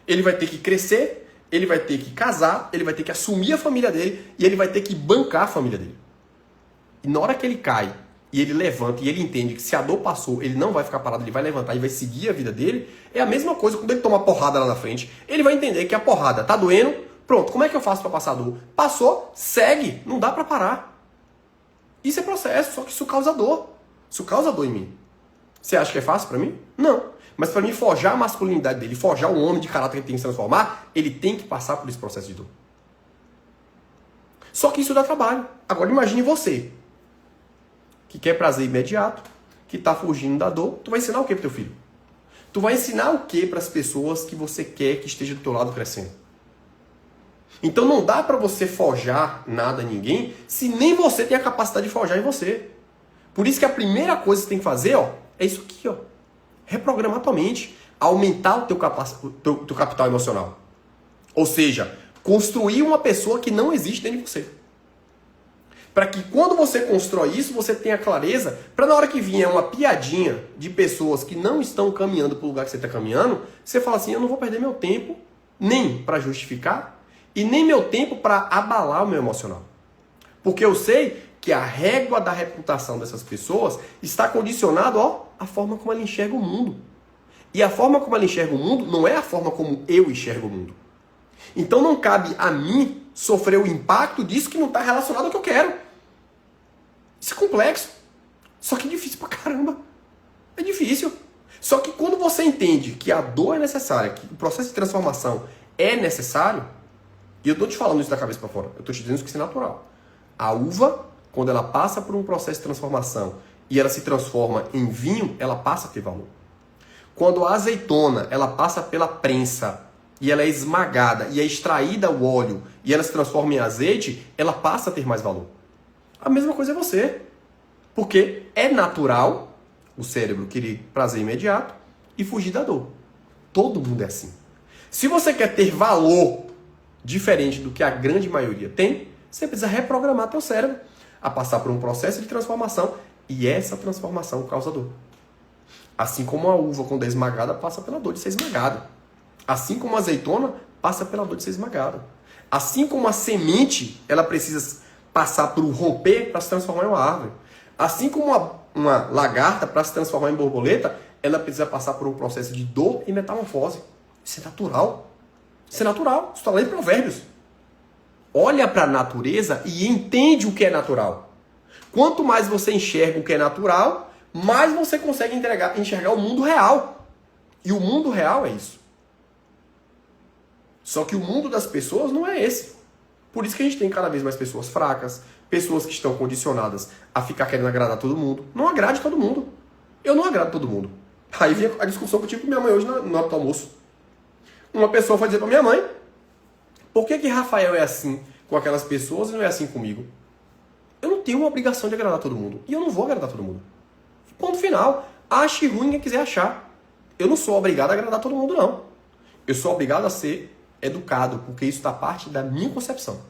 Ele vai ter que crescer, ele vai ter que casar, ele vai ter que assumir a família dele e ele vai ter que bancar a família dele. E na hora que ele cai e ele levanta e ele entende que se a dor passou, ele não vai ficar parado, ele vai levantar e vai seguir a vida dele, é a mesma coisa quando ele toma uma porrada lá na frente. Ele vai entender que a porrada tá doendo, pronto, como é que eu faço para passar a dor? Passou, segue, não dá para parar. Isso é processo, só que isso causa dor. Isso causa dor em mim. Você acha que é fácil para mim? Não. Mas para mim forjar a masculinidade dele, forjar o homem de caráter que ele tem que se transformar, ele tem que passar por esse processo de dor. Só que isso dá trabalho. Agora imagine você, que quer prazer imediato, que está fugindo da dor. Tu vai ensinar o que pro teu filho? Tu vai ensinar o que para as pessoas que você quer que esteja do teu lado crescendo? Então não dá para você forjar nada a ninguém se nem você tem a capacidade de forjar em você. Por isso que a primeira coisa que você tem que fazer, ó, é isso aqui, ó. Reprogramar tua mente, aumentar o teu capital emocional. Ou seja, construir uma pessoa que não existe dentro de você. Para que quando você constrói isso, você tenha clareza, para na hora que vier uma piadinha de pessoas que não estão caminhando para o lugar que você está caminhando, você fala assim, eu não vou perder meu tempo nem para justificar e nem meu tempo para abalar o meu emocional. Porque eu sei que a régua da reputação dessas pessoas está condicionado, ó, à forma como ela enxerga o mundo. E a forma como ela enxerga o mundo não é a forma como eu enxergo o mundo. Então não cabe a mim sofrer o impacto disso que não está relacionado ao que eu quero. Isso é complexo. Só que é difícil pra caramba. É difícil. Só que quando você entende que a dor é necessária, que o processo de transformação é necessário, e eu estou te falando isso da cabeça para fora, eu estou te dizendo isso que isso é natural. A uva, quando ela passa por um processo de transformação e ela se transforma em vinho, ela passa a ter valor. Quando a azeitona, ela passa pela prensa e ela é esmagada e é extraída o óleo e ela se transforma em azeite, ela passa a ter mais valor. A mesma coisa é você. Porque é natural o cérebro querer prazer imediato e fugir da dor. Todo mundo é assim. Se você quer ter valor diferente do que a grande maioria tem, você precisa reprogramar teu cérebro a passar por um processo de transformação e essa transformação causa dor. Assim como a uva, quando é esmagada, passa pela dor de ser esmagada. Assim como a azeitona passa pela dor de ser esmagada. Assim como a semente, ela precisa passar por um romper para se transformar em uma árvore. Assim como uma lagarta, para se transformar em borboleta, ela precisa passar por um processo de dor e metamorfose. Isso é natural. Isso é natural. Isso está lá em Provérbios. Olha para a natureza e entende o que é natural. Quanto mais você enxerga o que é natural, mais você consegue enxergar o mundo real. E o mundo real é isso. Só que o mundo das pessoas não é esse. Por isso que a gente tem cada vez mais pessoas fracas, pessoas que estão condicionadas a ficar querendo agradar todo mundo. Não agrade todo mundo. Eu não agrado todo mundo. Aí vem a discussão que eu tive com minha mãe hoje no almoço. Uma pessoa foi dizer para minha mãe: por que Rafael é assim com aquelas pessoas e não é assim comigo? Eu não tenho uma obrigação de agradar todo mundo. E eu não vou agradar todo mundo. Ponto final. Ache ruim quem quiser achar. Eu não sou obrigado a agradar todo mundo, não. Eu sou obrigado a ser educado, porque isso está parte da minha concepção.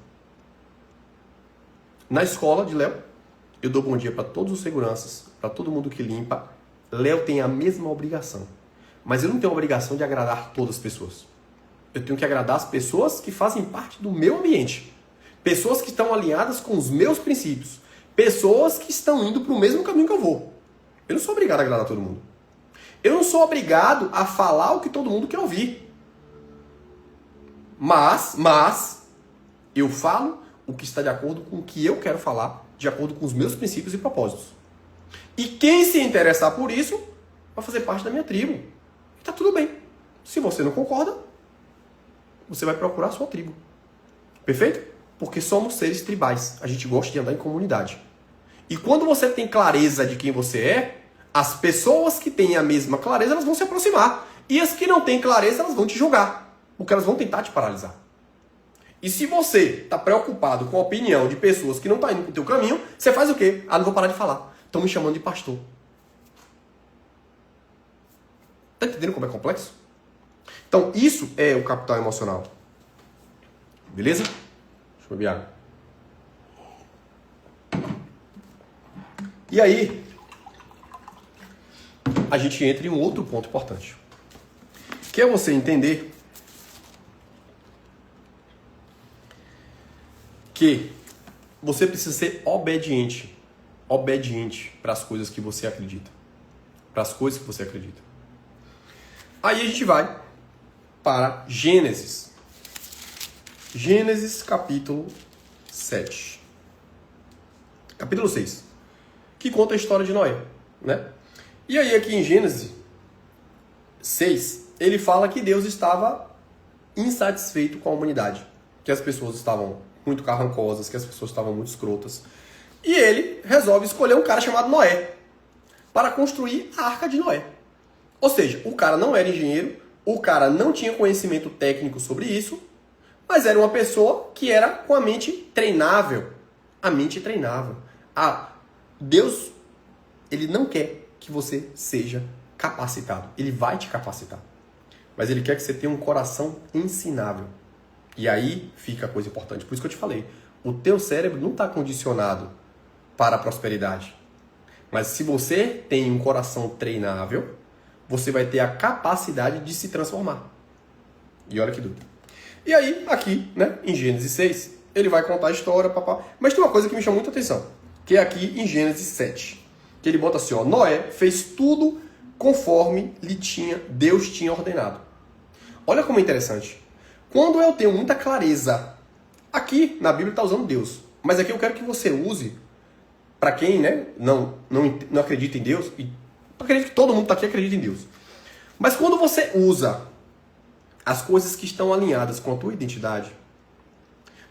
Na escola de Léo, eu dou bom dia para todos os seguranças, para todo mundo que limpa. Léo tem a mesma obrigação. Mas eu não tenho a obrigação de agradar todas as pessoas. Eu tenho que agradar as pessoas que fazem parte do meu ambiente. Pessoas que estão alinhadas com os meus princípios. Pessoas que estão indo para o mesmo caminho que eu vou. Eu não sou obrigado a agradar todo mundo. Eu não sou obrigado a falar o que todo mundo quer ouvir. Mas eu falo o que está de acordo com o que eu quero falar, de acordo com os meus princípios e propósitos. E quem se interessar por isso vai fazer parte da minha tribo. E tá tudo bem. Se você não concorda, você vai procurar a sua tribo. Perfeito? Porque somos seres tribais. A gente gosta de andar em comunidade. E quando você tem clareza de quem você é, as pessoas que têm a mesma clareza, elas vão se aproximar. E as que não têm clareza, elas vão te julgar. Porque elas vão tentar te paralisar. E se você está preocupado com a opinião de pessoas que não estão indo para o teu caminho, você faz o quê? Ah, não vou parar de falar. Estão me chamando de pastor. Está entendendo como é complexo? Então, isso é o capital emocional. Beleza? Deixa eu beber água. E aí, a gente entra em um outro ponto importante. Que é você entender que você precisa ser obediente para as coisas que você acredita. Para as coisas que você acredita. Aí a gente vai para Gênesis. Gênesis capítulo 7. Capítulo 6. Que conta a história de Noé, né? E aí aqui em Gênesis 6, ele fala que Deus estava insatisfeito com a humanidade. Que as pessoas estavam muito carrancosas, que as pessoas estavam muito escrotas. E ele resolve escolher um cara chamado Noé para construir a Arca de Noé. Ou seja, o cara não era engenheiro, o cara não tinha conhecimento técnico sobre isso, mas era uma pessoa que era com a mente treinável. A mente treinável. Deus, ele não quer que você seja capacitado. Ele vai te capacitar. Mas ele quer que você tenha um coração ensinável. E aí fica a coisa importante. Por isso que eu te falei. O teu cérebro não está condicionado para a prosperidade. Mas se você tem um coração treinável, você vai ter a capacidade de se transformar. E olha que dúvida. E aí, aqui, né, em Gênesis 6, ele vai contar a história, papá. Mas tem uma coisa que me chama muita atenção, que é aqui em Gênesis 7. Que ele bota assim, ó, Noé fez tudo conforme Deus tinha ordenado. Olha como é interessante. Quando eu tenho muita clareza, aqui na Bíblia está usando Deus, mas aqui eu quero que você use, para quem, né, não acredita em Deus, e acredito que todo mundo aqui acredita em Deus. Mas quando você usa as coisas que estão alinhadas com a tua identidade,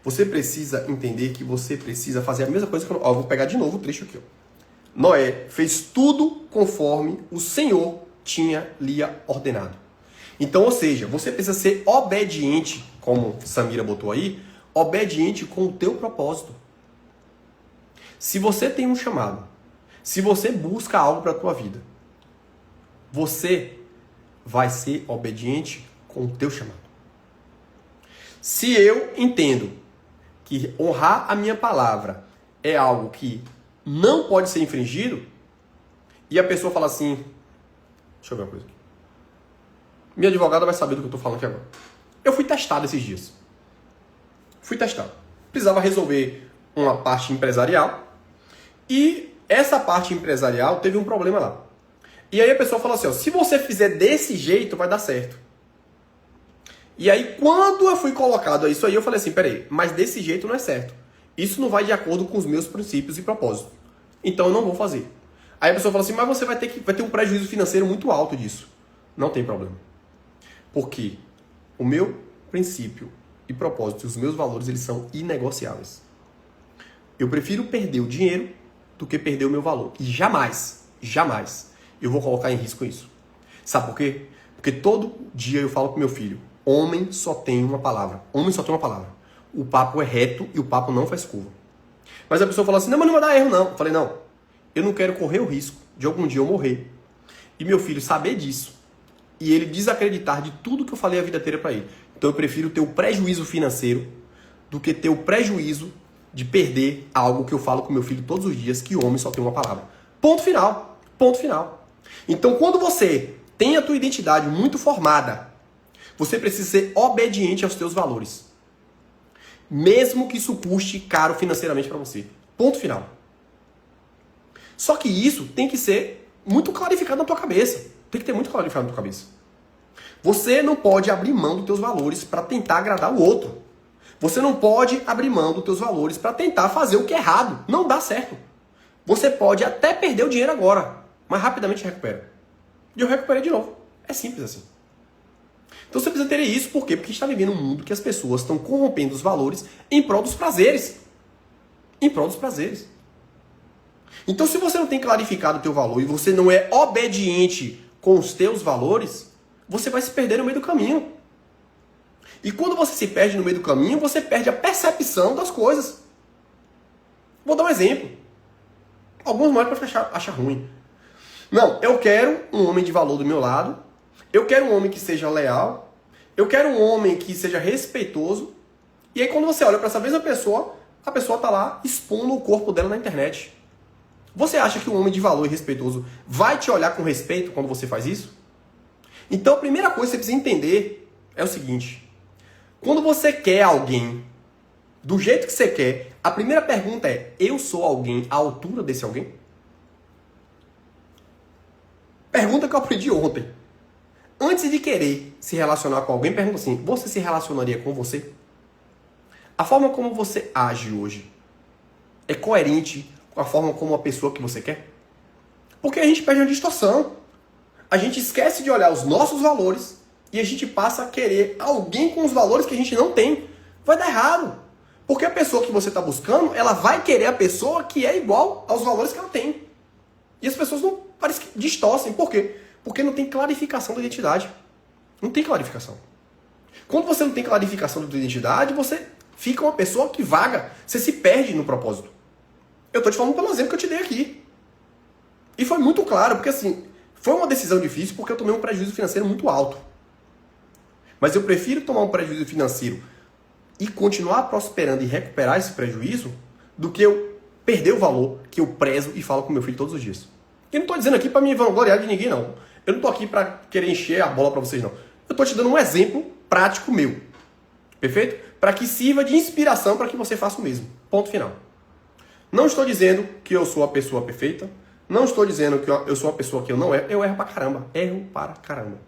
você precisa entender que você precisa fazer a mesma coisa que eu vou pegar de novo o trecho aqui. Ó. Noé fez tudo conforme o Senhor lhe ordenado. Então, ou seja, você precisa ser obediente, como Samira botou aí, obediente com o teu propósito. Se você tem um chamado, se você busca algo para a tua vida, você vai ser obediente com o teu chamado. Se eu entendo que honrar a minha palavra é algo que não pode ser infringido, e a pessoa fala assim, deixa eu ver uma coisa aqui. Minha advogada vai saber do que eu estou falando aqui agora. Eu fui testado esses dias. Fui testar. Precisava resolver uma parte empresarial e essa parte empresarial teve um problema lá. E aí a pessoa falou assim, ó, se você fizer desse jeito, vai dar certo. E aí quando eu fui colocado a isso aí, eu falei assim, peraí, mas desse jeito não é certo. Isso não vai de acordo com os meus princípios e propósitos. Então eu não vou fazer. Aí a pessoa falou assim, mas você vai ter um prejuízo financeiro muito alto disso. Não tem problema. Porque o meu princípio e propósito e os meus valores, eles são inegociáveis. Eu prefiro perder o dinheiro do que perder o meu valor. E jamais eu vou colocar em risco isso. Sabe por quê? Porque todo dia eu falo pro meu filho, homem só tem uma palavra. Homem só tem uma palavra. O papo é reto e o papo não faz curva. Mas a pessoa fala assim, não, mas não vai dar erro não. Eu falei, não, eu não quero correr o risco de algum dia eu morrer. E meu filho saber disso. E ele desacreditar de tudo que eu falei a vida inteira para ele. Então eu prefiro ter o prejuízo financeiro do que ter o prejuízo de perder algo que eu falo com meu filho todos os dias, que o homem só tem uma palavra. Ponto final. Ponto final. Então quando você tem a tua identidade muito formada, você precisa ser obediente aos teus valores. Mesmo que isso custe caro financeiramente para você. Ponto final. Só que isso tem que ser muito clarificado na tua cabeça. Tem que ter muito clarificado na tua cabeça. Você não pode abrir mão dos teus valores para tentar agradar o outro. Você não pode abrir mão dos teus valores para tentar fazer o que é errado. Não dá certo. Você pode até perder o dinheiro agora, mas rapidamente recupera. E eu recuperei de novo. É simples assim. Então você precisa ter isso. Por quê? Porque a gente está vivendo um mundo que as pessoas estão corrompendo os valores em prol dos prazeres. Em prol dos prazeres. Então se você não tem clarificado o teu valor e você não é obediente com os teus valores, você vai se perder no meio do caminho. E quando você se perde no meio do caminho, você perde a percepção das coisas. Vou dar um exemplo. Alguns mais podem achar ruim. Não, eu quero um homem de valor do meu lado. Eu quero um homem que seja leal. Eu quero um homem que seja respeitoso. E aí quando você olha para essa mesma pessoa, a pessoa está lá expondo o corpo dela na internet. Você acha que um homem de valor e respeitoso vai te olhar com respeito quando você faz isso? Então a primeira coisa que você precisa entender é o seguinte. Quando você quer alguém do jeito que você quer, a primeira pergunta é, eu sou alguém à altura desse alguém? Pergunta que eu aprendi ontem. Antes de querer se relacionar com alguém, pergunta assim, você se relacionaria com você? A forma como você age hoje é coerente com a forma como a pessoa que você quer? Porque a gente perde uma distorção. A gente esquece de olhar os nossos valores e a gente passa a querer alguém com os valores que a gente não tem. Vai dar errado. Porque a pessoa que você está buscando, ela vai querer a pessoa que é igual aos valores que ela tem. E as pessoas não parece que distorcem. Por quê? Porque não tem clarificação da identidade. Não tem clarificação. Quando você não tem clarificação da tua identidade, você fica uma pessoa que vaga. Você se perde no propósito. Eu estou te falando pelo exemplo que eu te dei aqui. E foi muito claro, porque assim, foi uma decisão difícil porque eu tomei um prejuízo financeiro muito alto. Mas eu prefiro tomar um prejuízo financeiro e continuar prosperando e recuperar esse prejuízo do que eu perder o valor que eu prezo e falo com meu filho todos os dias. Eu não estou dizendo aqui para me vangloriar de ninguém, não. Eu não estou aqui para querer encher a bola para vocês, não. Eu estou te dando um exemplo prático meu. Perfeito? Para que sirva de inspiração para que você faça o mesmo. Ponto final. Não estou dizendo que eu sou a pessoa perfeita. Não estou dizendo que eu sou uma pessoa que eu não erro. Eu erro pra caramba. Erro para caramba.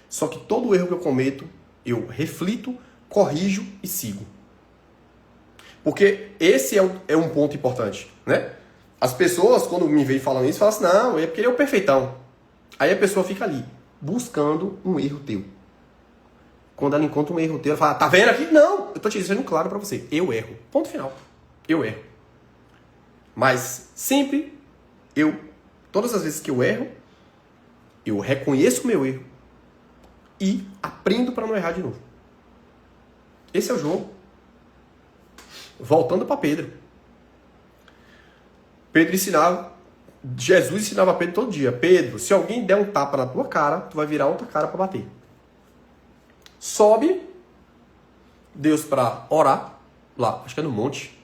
Só que todo erro que eu cometo, eu reflito, corrijo e sigo. Porque esse é um ponto importante, né? As pessoas, quando me veem falando isso, falam assim, não, é porque ele é o perfeitão. Aí a pessoa fica ali, buscando um erro teu. Quando ela encontra um erro teu, ela fala, tá vendo aqui? Não, eu tô te dizendo claro pra você. Eu erro. Ponto final. Eu erro. Mas sempre todas as vezes que eu erro, eu reconheço o meu erro e aprendo para não errar de novo. Esse é o jogo. Voltando para Pedro. Jesus ensinava a Pedro todo dia. Pedro, se alguém der um tapa na tua cara, tu vai virar outra cara para bater. Sobe Deus para orar, lá, acho que é no monte.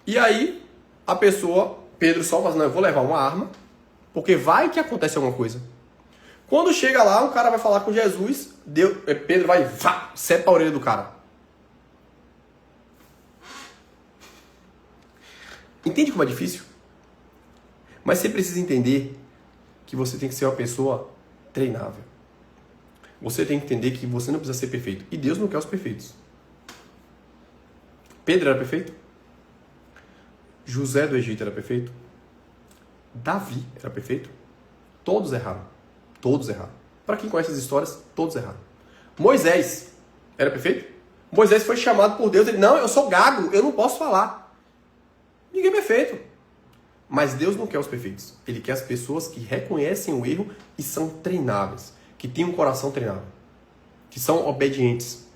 E aí, a pessoa, Pedro só fala, não, eu vou levar uma arma, porque vai que acontece alguma coisa. Quando chega lá, o cara vai falar com Jesus, Pedro vai, sepa a orelha do cara. Entende como é difícil? Mas você precisa entender que você tem que ser uma pessoa treinável. Você tem que entender que você não precisa ser perfeito. E Deus não quer os perfeitos. Pedro era perfeito? José do Egito era perfeito? Davi era perfeito? Todos erraram. Todos erraram. Para quem conhece as histórias, todos erraram. Moisés era perfeito? Moisés foi chamado por Deus. Ele, não, eu sou gago, eu não posso falar. Ninguém é perfeito. Mas Deus não quer os perfeitos. Ele quer as pessoas que reconhecem o erro e são treináveis. Que têm um coração treinável. Que são obedientes.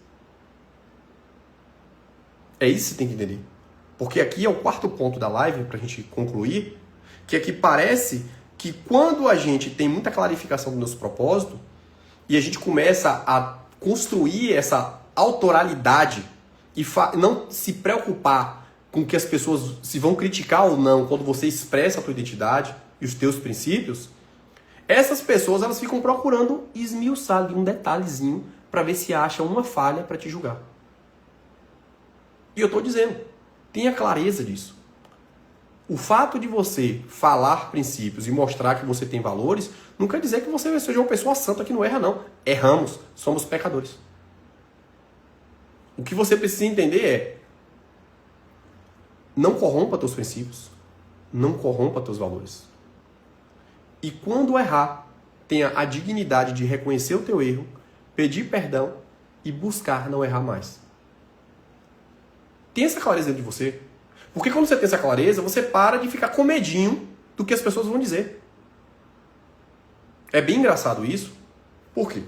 É isso que você tem que entender. Porque aqui é o quarto ponto da live, para a gente concluir, que aqui parece que quando a gente tem muita clarificação do nosso propósito e a gente começa a construir essa autoralidade e não se preocupar com que as pessoas se vão criticar ou não quando você expressa a tua identidade e os teus princípios, essas pessoas elas ficam procurando esmiuçar ali um detalhezinho para ver se acha uma falha para te julgar. E eu estou dizendo, tenha clareza disso. O fato de você falar princípios e mostrar que você tem valores não quer dizer que você seja uma pessoa santa que não erra, não. Erramos, somos pecadores. O que você precisa entender é: não corrompa teus princípios, não corrompa teus valores. E quando errar, tenha a dignidade de reconhecer o teu erro, pedir perdão e buscar não errar mais. Tenha essa clareza dentro de você. Porque quando você tem essa clareza, você para de ficar com medinho do que as pessoas vão dizer. É bem engraçado isso. Por quê?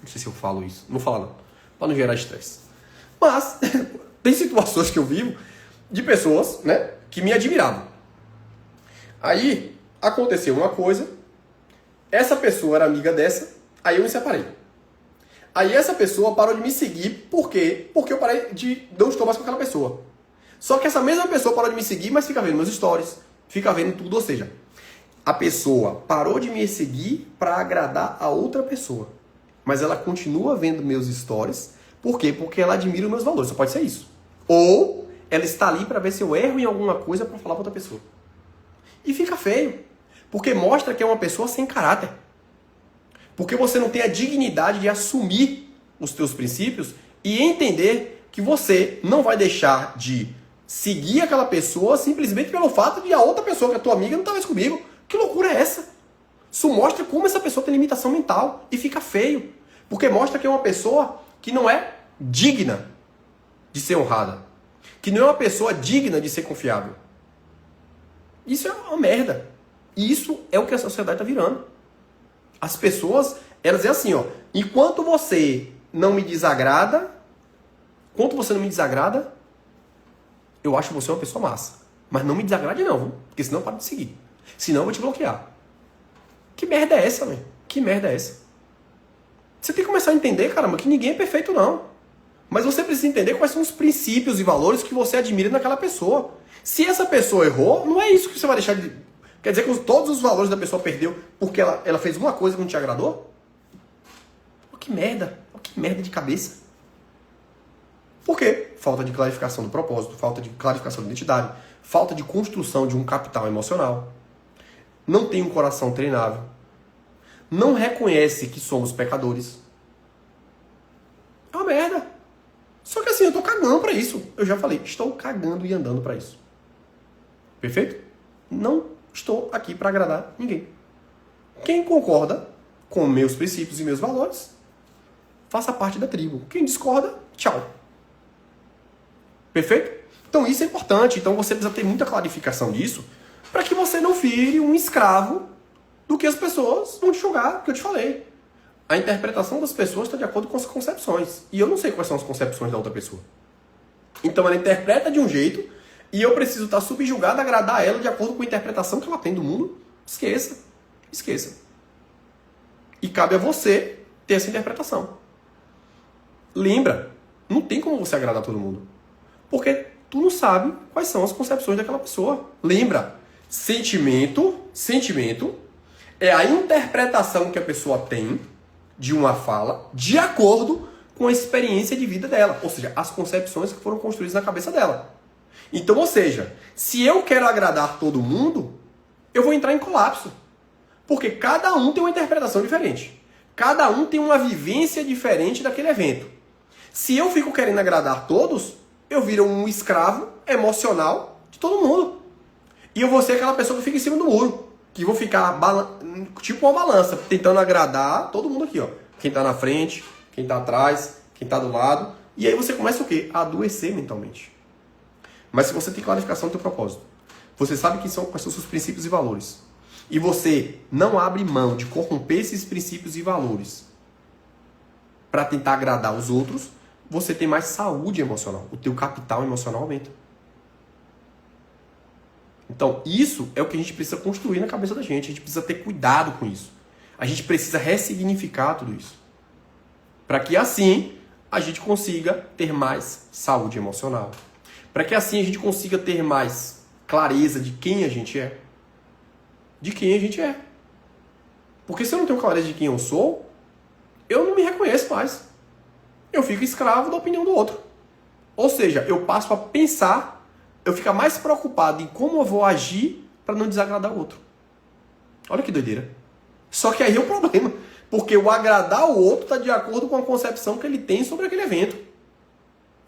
Não sei se eu falo isso. Não vou falar não. Para não gerar estresse. Mas, tem situações que eu vivo de pessoas, né, que me admiravam. Aí, aconteceu uma coisa. Essa pessoa era amiga dessa. Aí eu me separei. Aí essa pessoa parou de me seguir. Por quê? Porque eu parei de... não estou mais com aquela pessoa. Só que essa mesma pessoa parou de me seguir, mas fica vendo meus stories, fica vendo tudo. Ou seja, a pessoa parou de me seguir para agradar a outra pessoa. Mas ela continua vendo meus stories. Por quê? Porque ela admira os meus valores. Só pode ser isso. Ou ela está ali para ver se eu erro em alguma coisa para falar para outra pessoa. E fica feio. Porque mostra que é uma pessoa sem caráter. Porque você não tem a dignidade de assumir os teus princípios e entender que você não vai deixar de seguir aquela pessoa simplesmente pelo fato de a outra pessoa, que é tua amiga, não tá mais comigo. Que loucura é essa? Isso mostra como essa pessoa tem limitação mental e fica feio. Porque mostra que é uma pessoa que não é digna de ser honrada. Que não é uma pessoa digna de ser confiável. Isso é uma merda. E isso é o que a sociedade tá virando. As pessoas, elas é assim, ó. Enquanto você não me desagrada, eu acho você uma pessoa massa. Mas não me desagrade não, viu? Porque senão eu paro de seguir. Senão eu vou te bloquear. Que merda é essa, velho? Que merda é essa? Você tem que começar a entender, caramba, que ninguém é perfeito, não. Mas você precisa entender quais são os princípios e valores que você admira naquela pessoa. Se essa pessoa errou, não é isso que você vai deixar de... Quer dizer que todos os valores da pessoa perdeu porque ela fez uma coisa que não te agradou? Que merda. Que merda de cabeça. Por quê? Falta de clarificação do propósito, falta de clarificação da identidade, falta de construção de um capital emocional. Não tem um coração treinável. Não reconhece que somos pecadores. É uma merda. Só que assim, eu tô cagando pra isso. Eu já falei, estou cagando e andando pra isso. Perfeito? Não estou aqui para agradar ninguém. Quem concorda com meus princípios e meus valores, faça parte da tribo. Quem discorda, tchau. Perfeito? Então isso é importante. Então você precisa ter muita clarificação disso para que você não vire um escravo do que as pessoas vão te julgar, que eu te falei. A interpretação das pessoas está de acordo com as concepções. E eu não sei quais são as concepções da outra pessoa. Então ela interpreta de um jeito e eu preciso estar subjugado a agradar ela de acordo com a interpretação que ela tem do mundo. Esqueça. Esqueça. E cabe a você ter essa interpretação. Lembra, não tem como você agradar todo mundo. Porque tu não sabe quais são as concepções daquela pessoa. Lembra, sentimento é a interpretação que a pessoa tem de uma fala de acordo com a experiência de vida dela. Ou seja, as concepções que foram construídas na cabeça dela. Então, ou seja, se eu quero agradar todo mundo, eu vou entrar em colapso. Porque cada um tem uma interpretação diferente. Cada um tem uma vivência diferente daquele evento. Se eu fico querendo agradar todos, eu viro um escravo emocional de todo mundo. E eu vou ser aquela pessoa que fica em cima do muro. Que vou ficar tipo uma balança, tentando agradar todo mundo aqui, ó. Quem tá na frente, quem tá atrás, quem tá do lado. E aí você começa o quê? A adoecer mentalmente. Mas se você tem clarificação do teu propósito, você sabe quais são os seus princípios e valores, e você não abre mão de corromper esses princípios e valores para tentar agradar os outros, você tem mais saúde emocional. O teu capital emocional aumenta. Então, isso é o que a gente precisa construir na cabeça da gente. A gente precisa ter cuidado com isso. A gente precisa ressignificar tudo isso. Para que assim a gente consiga ter mais saúde emocional. Para que assim a gente consiga ter mais clareza de quem a gente é. De quem a gente é. Porque se eu não tenho clareza de quem eu sou, eu não me reconheço mais. Eu fico escravo da opinião do outro. Ou seja, eu passo a pensar, eu fico mais preocupado em como eu vou agir para não desagradar o outro. Olha que doideira. Só que aí é o problema. Porque o agradar o outro está de acordo com a concepção que ele tem sobre aquele evento.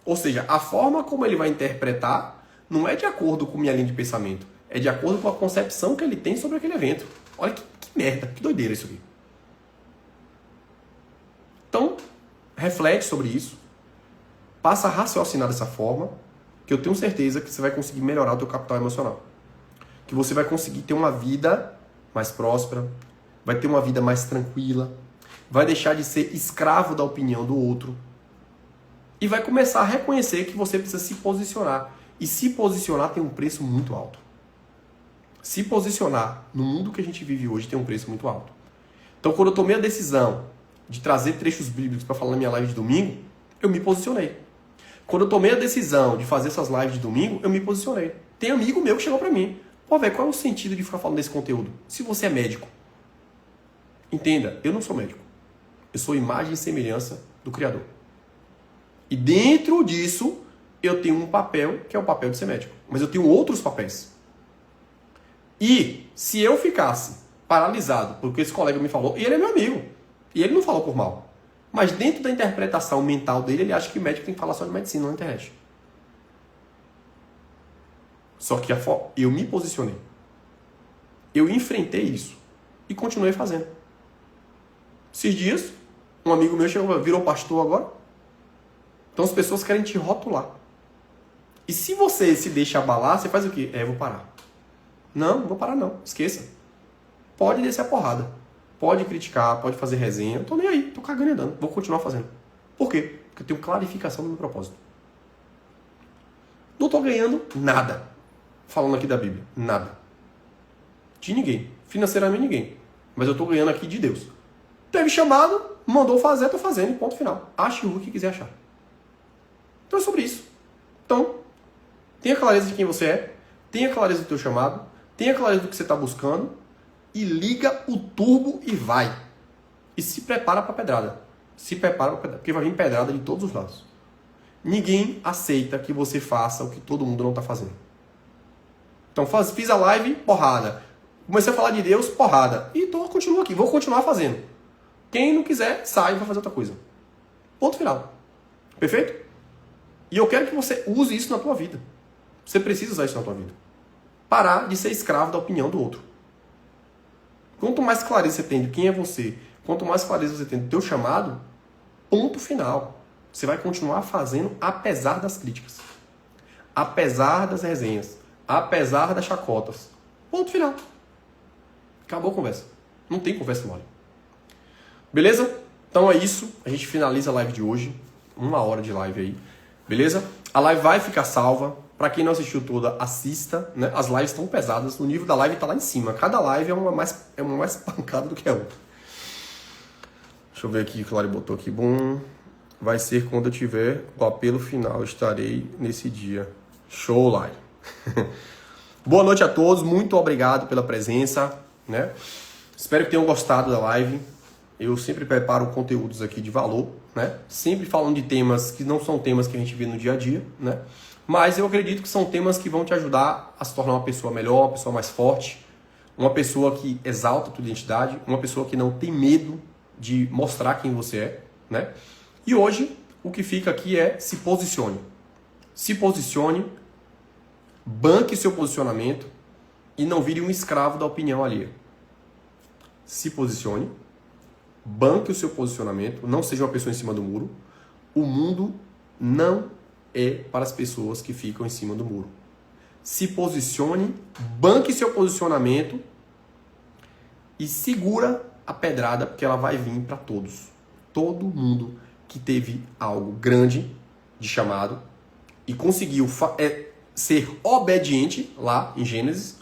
Ou seja, a forma como ele vai interpretar não é de acordo com minha linha de pensamento. É de acordo com a concepção que ele tem sobre aquele evento. Olha que merda, que doideira isso aqui. Então, reflete sobre isso. Passa a raciocinar dessa forma, que eu tenho certeza que você vai conseguir melhorar o teu capital emocional. Que você vai conseguir ter uma vida mais próspera, vai ter uma vida mais tranquila, vai deixar de ser escravo da opinião do outro e vai começar a reconhecer que você precisa se posicionar. E se posicionar tem um preço muito alto. Se posicionar no mundo que a gente vive hoje tem um preço muito alto. Então, quando eu tomei a decisão de trazer trechos bíblicos para falar na minha live de domingo, eu me posicionei. Quando eu tomei a decisão de fazer essas lives de domingo, eu me posicionei. Tem amigo meu que chegou para mim. Pô, velho, qual é o sentido de ficar falando desse conteúdo? Se você é médico. Entenda, eu não sou médico. Eu sou imagem e semelhança do Criador. E dentro disso, eu tenho um papel, que é o papel de ser médico. Mas eu tenho outros papéis. E se eu ficasse paralisado porque esse colega me falou, e ele é meu amigo, e ele não falou por mal, mas dentro da interpretação mental dele, ele acha que médico tem que falar só de medicina na internet. Só que eu me posicionei. Eu enfrentei isso. E continuei fazendo. Esses dias, um amigo meu chegou, virou pastor agora. Então as pessoas querem te rotular. E se você se deixa abalar, você faz o quê? Eu vou parar. Não vou parar não. Esqueça. Pode descer a porrada. Pode criticar, pode fazer resenha. Eu tô nem aí. Tô cagando e andando. Vou continuar fazendo. Por quê? Porque eu tenho clarificação do meu propósito. Não tô ganhando nada. Falando aqui da Bíblia. Nada. De ninguém. Financeiramente ninguém. Mas eu tô ganhando aqui de Deus. Teve chamado, mandou fazer, tô fazendo e ponto final. Ache o que quiser achar. Então é sobre isso. Então, tenha clareza de quem você é. Tenha clareza do teu chamado. Tenha clareza do que você está buscando. E liga o turbo e vai. E se prepara para pedrada. Se prepara para pedrada. Porque vai vir pedrada de todos os lados. Ninguém aceita que você faça o que todo mundo não está fazendo. Então fiz a live, porrada. Comecei a falar de Deus, porrada. E continuo aqui, vou continuar fazendo. Quem não quiser, sai e vai fazer outra coisa. Ponto final. Perfeito? E eu quero que você use isso na tua vida. Você precisa usar isso na tua vida. Parar de ser escravo da opinião do outro. Quanto mais clareza você tem de quem é você, quanto mais clareza você tem do teu chamado, ponto final. Você vai continuar fazendo apesar das críticas. Apesar das resenhas. Apesar das chacotas. Ponto final. Acabou a conversa. Não tem conversa mole. Beleza? Então é isso. A gente finaliza a live de hoje. 1 hora de live aí. Beleza? A live vai ficar salva. Para quem não assistiu toda, assista. Né? As lives estão pesadas. O nível da live está lá em cima. Cada live é uma mais pancada do que a outra. Deixa eu ver aqui o que o Lari botou aqui. Bom, vai ser quando eu tiver o apelo final. Estarei nesse dia. Show, Lari. Boa noite a todos. Muito obrigado pela presença. Né? Espero que tenham gostado da live. Eu sempre preparo conteúdos aqui de valor, né? Sempre falando de temas que não são temas que a gente vê no dia a dia, né? Mas eu acredito que são temas que vão te ajudar a se tornar uma pessoa melhor, uma pessoa mais forte, uma pessoa que exalta a tua identidade, uma pessoa que não tem medo de mostrar quem você é, né? E hoje, o que fica aqui é se posicione. Se posicione, banque seu posicionamento e não vire um escravo da opinião alheia. Se posicione, banque o seu posicionamento, não seja uma pessoa em cima do muro. O mundo não é para as pessoas que ficam em cima do muro. Se posicione, banque seu posicionamento e segura a pedrada, porque ela vai vir para todos. Todo mundo que teve algo grande de chamado e conseguiu ser obediente lá em Gênesis,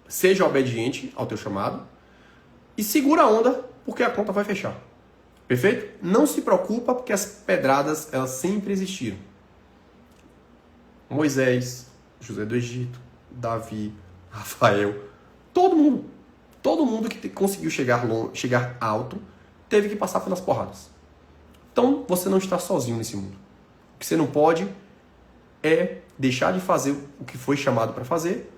seja obediente ao teu chamado e segura a onda, porque a conta vai fechar. Perfeito? Não se preocupa, porque as pedradas elas sempre existiram. Moisés, José do Egito, Davi, Rafael, todo mundo que conseguiu chegar alto, teve que passar pelas porradas. Então, você não está sozinho nesse mundo. O que você não pode é deixar de fazer o que foi chamado para fazer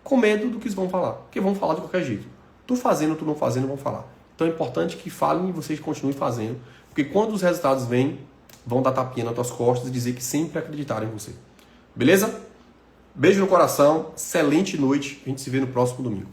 com medo do que eles vão falar. Porque vão falar de qualquer jeito. Tu fazendo, tu não fazendo, vão falar. Então é importante que falem e vocês continuem fazendo. Porque quando os resultados vêm, vão dar tapinha nas tuas costas e dizer que sempre acreditaram em você. Beleza? Beijo no coração, excelente noite. A gente se vê no próximo domingo.